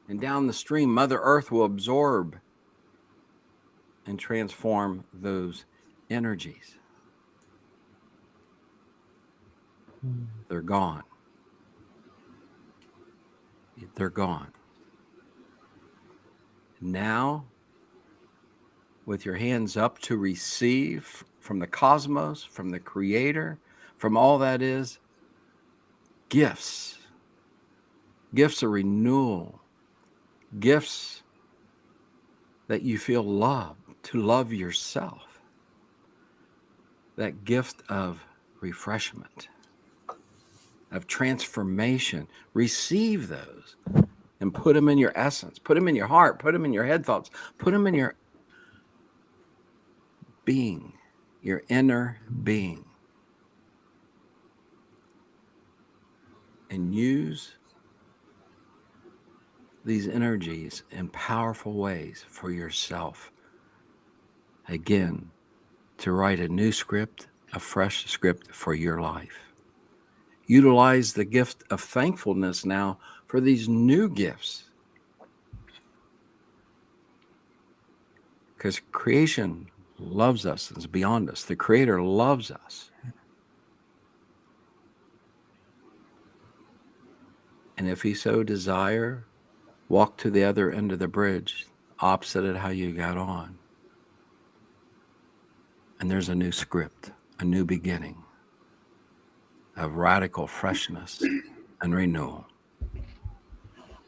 And down the stream, Mother Earth will absorb and transform those energies. They're gone. They're gone. Now, with your hands up to receive from the cosmos, from the Creator, from all that is, gifts. Gifts of renewal. Gifts that you feel love, to love yourself. That gift of refreshment, of transformation. Receive those and put them in your essence. Put them in your heart. Put them in your head thoughts. Put them in your being, your inner being. And use these energies in powerful ways for yourself. Again, to write a new script, a fresh script for your life. Utilize the gift of thankfulness now for these new gifts. Because creation loves us, it's beyond us. The Creator loves us. And if He so desire, walk to the other end of the bridge, opposite of how you got on. And there's a new script, a new beginning of radical freshness and renewal.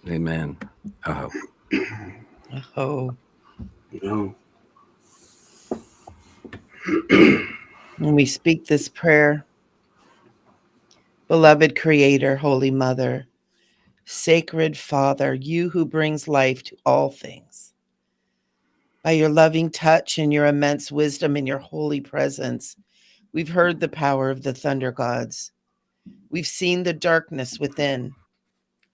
Amen. Oh. Oh. No. When we speak this prayer, beloved Creator, Holy Mother, Sacred Father, you who brings life to all things, by your loving touch and your immense wisdom and your holy presence, we've heard the power of the thunder gods. We've seen the darkness within,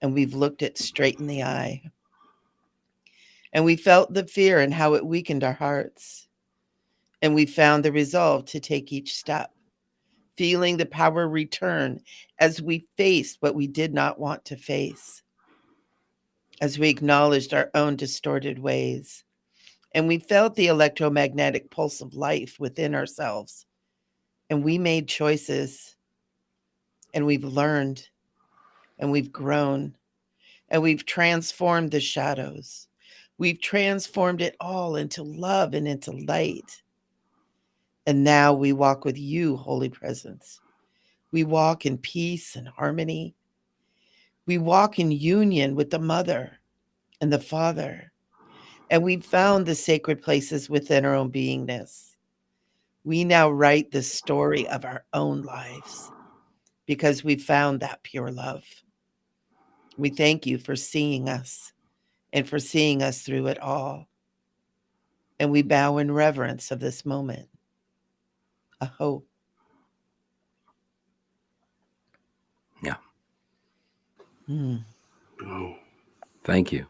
and we've looked it straight in the eye. And we felt the fear and how it weakened our hearts. And we found the resolve to take each step, feeling the power return as we faced what we did not want to face, as we acknowledged our own distorted ways. And we felt the electromagnetic pulse of life within ourselves. And we made choices. And we've learned. And we've grown. And we've transformed the shadows. We've transformed it all into love and into light. And now we walk with you, Holy Presence. We walk in peace and harmony. We walk in union with the Mother and the Father. And we've found the sacred places within our own beingness. We now write the story of our own lives because we found that pure love. We thank you for seeing us and for seeing us through it all. And we bow in reverence of this moment. Aho. Yeah. Oh. Thank you.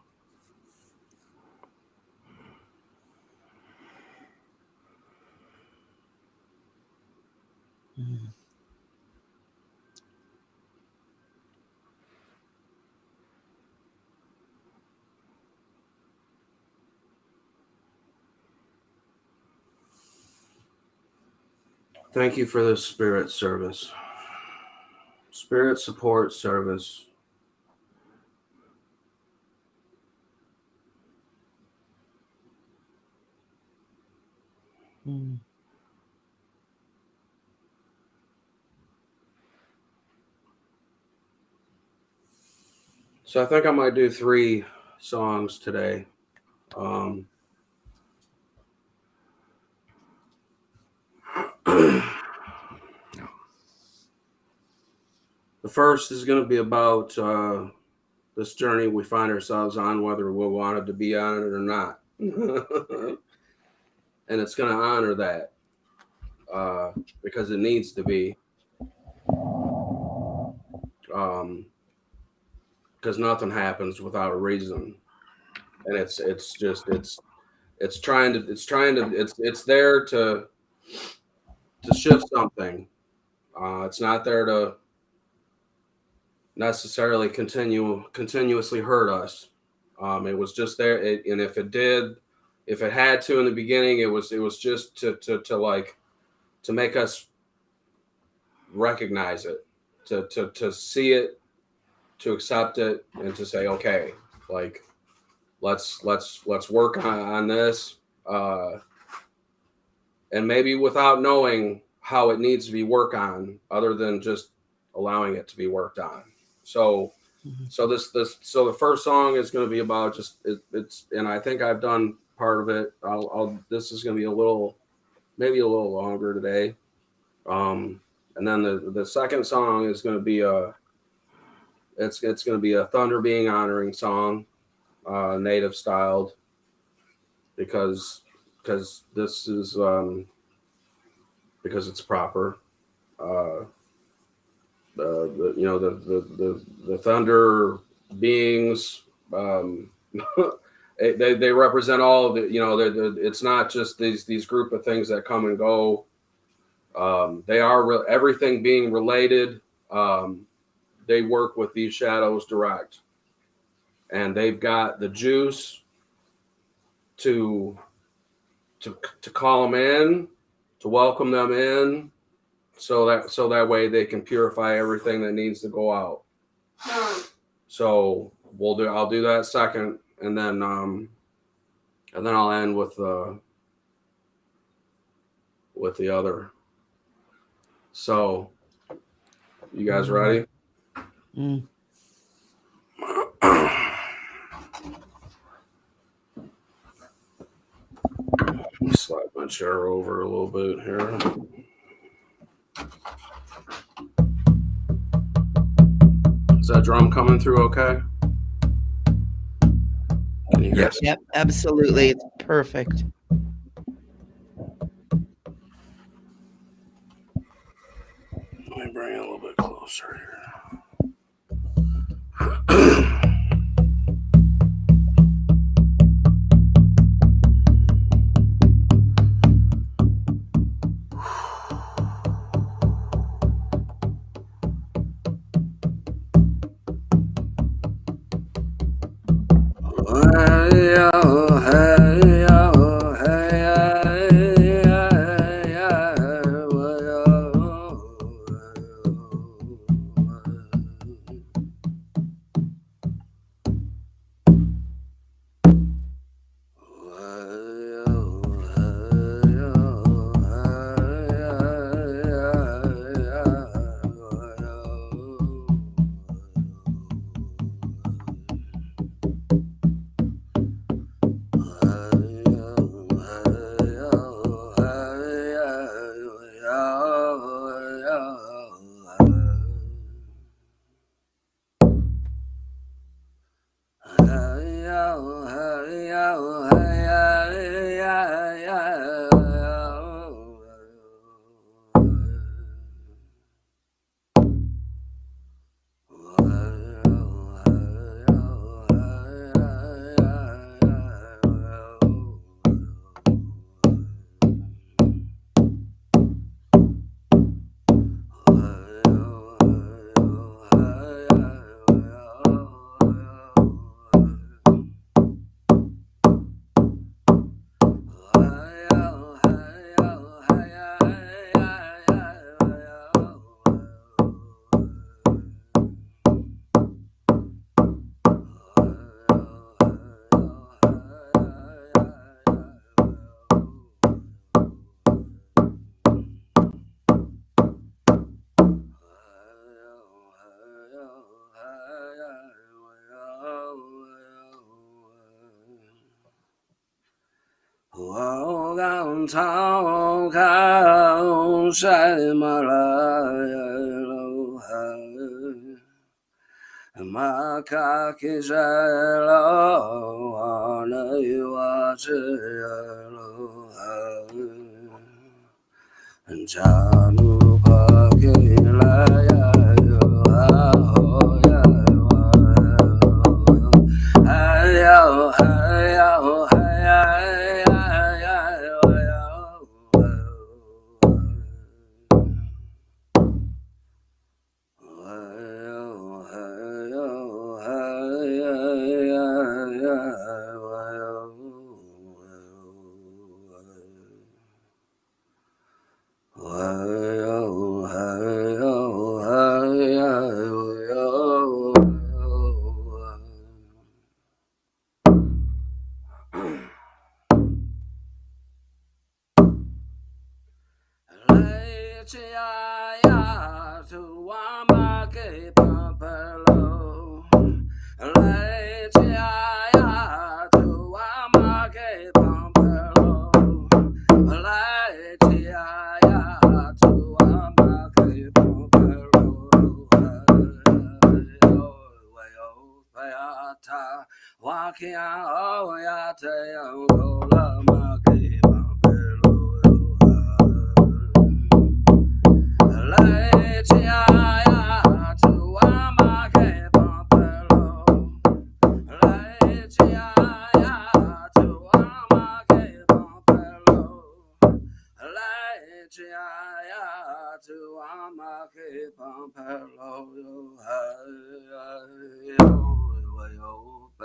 Thank you for this spirit service, spirit support service. So I think I might do 3 songs today. The first is going to be about this journey we find ourselves on, whether we wanted to be on it or not. And it's going to honor that because it needs to be. Because nothing happens without a reason, and it's there to shift something. It's not there to necessarily continuously hurt us. It was just there, and if it had to in the beginning, it was just to make us recognize it, to see it, to accept it, and to say, okay, like let's work on this, and maybe without knowing how it needs to be worked on, other than just allowing it to be worked on. So the first song is going to be about it's, and I think I've done part of it. This is going to be maybe a little longer today. And then the second song is going to be it's going to be a thunder being honoring song, native styled, because this is because it's proper. The thunder beings they represent all of the, you know, it's not just these group of things that come and go. They are everything being related. They work with these shadows direct, and they've got the juice to call them in, to welcome them in, so that way they can purify everything that needs to go out. So I'll do that second, and then I'll end with the other. So, you guys ready? Mm. Slide my chair over a little bit here. Is that drum coming through okay? Yes. Yep, absolutely. It's perfect. Let me bring it a little bit closer here.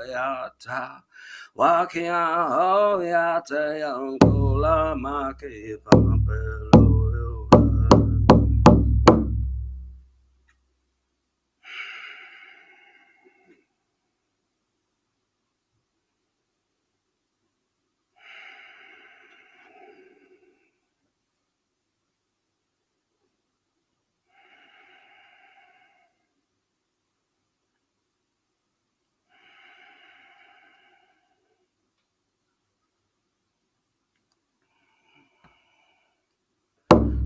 Beata. Wakia Oviata Yangola Maki Pampelo.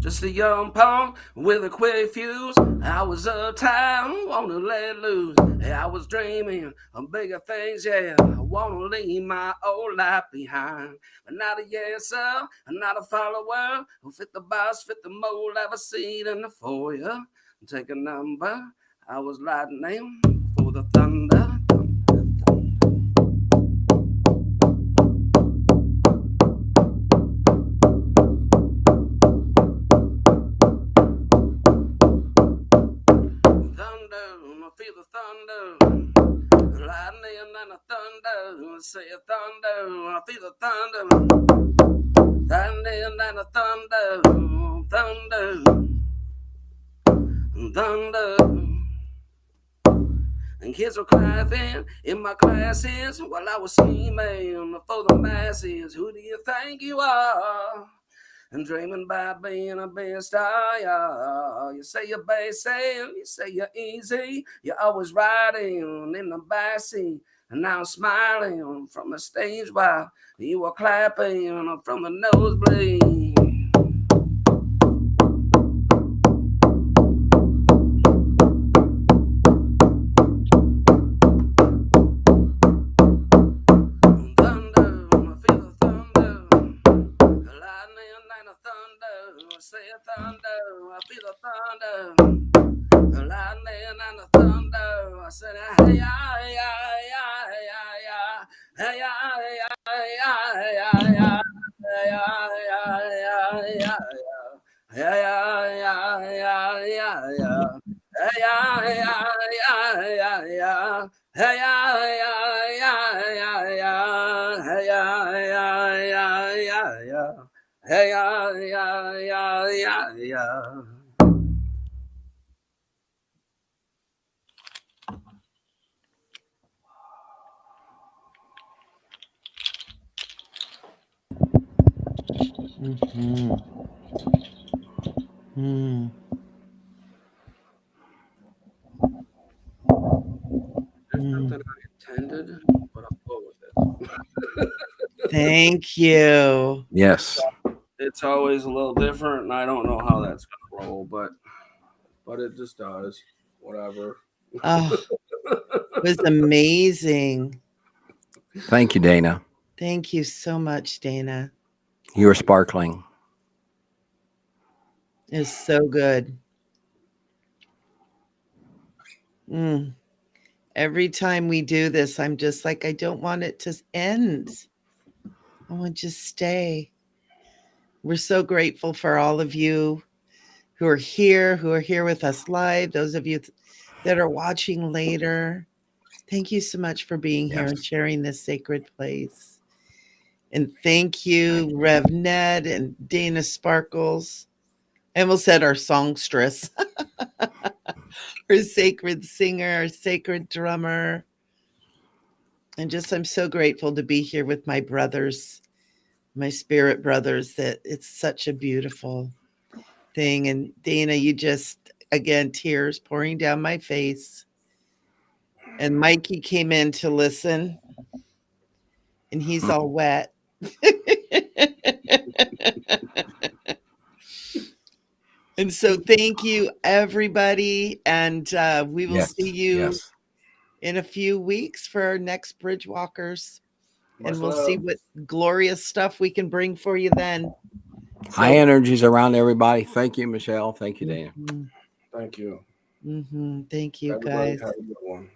Just a young punk with a quick fuse. I was uptown, wanna let loose. I was dreaming of bigger things, yeah. I wanna leave my old life behind. But not a yes sir, not a follower. Who fit the boss, fit the mold, have a seat in the foyer. Take a number. I was lightning for the thunder. Feel the thunder, lightning and the thunder. Say a thunder, I feel the thunder, lightning and the thunder, thunder. And kids were clapping in my classes while I was scheming for the masses. Who do you think you are? And dreaming about being a best star, yeah. You say you're basic, you say you're easy. You're always riding in the backseat. And now I'm smiling from the stage while you were clapping from the nosebleed. Say a thunder, I feel the thunder, the lightning and the thunder. I said, hey, yeah, yeah, yeah, yeah, hey, yeah, yeah, yeah, yeah, yeah, hey, yeah, yeah, yeah, yeah, yeah, hey, yeah, yeah, yeah, yeah, yeah, hey, yeah, yeah, yeah, yeah, hey, yeah, yeah, yeah, yeah, yeah, hey, yeah, yeah, yeah, yeah, yeah. Hey, yeah, yeah, yeah, yeah, yeah. Mm-hmm. Mm. There's Mm. nothing I intended, but I'll go with it. Thank you. Yes. It's always a little different, and I don't know how that's gonna roll, but it just does. Whatever. Oh, it was amazing. Thank you, Dana. Thank you so much, Dana. You are sparkling. It's so good. Every time we do this, I'm just like, I don't want it to end. I want to stay. We're so grateful for all of you who are here with us live. Those of you that are watching later, thank you so much for being here and sharing this sacred place. And thank you, Rev Ned and Dana Sparkles. I almost said our songstress, our sacred singer, our sacred drummer. And just, I'm so grateful to be here with my brothers, my spirit brothers, that it's such a beautiful thing. And Dana, you just, again, tears pouring down my face. And Mikey came in to listen, and he's all wet. And so thank you, everybody. And we will see you in a few weeks for our next Bridgewalkers. And we'll see what glorious stuff we can bring for you then. High energies around everybody. Thank you, Michelle. Thank you, Dana. Thank you. Thank you, Everybody guys. have a good one.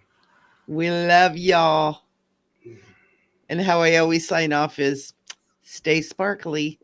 We love y'all. And how I always sign off is stay sparkly.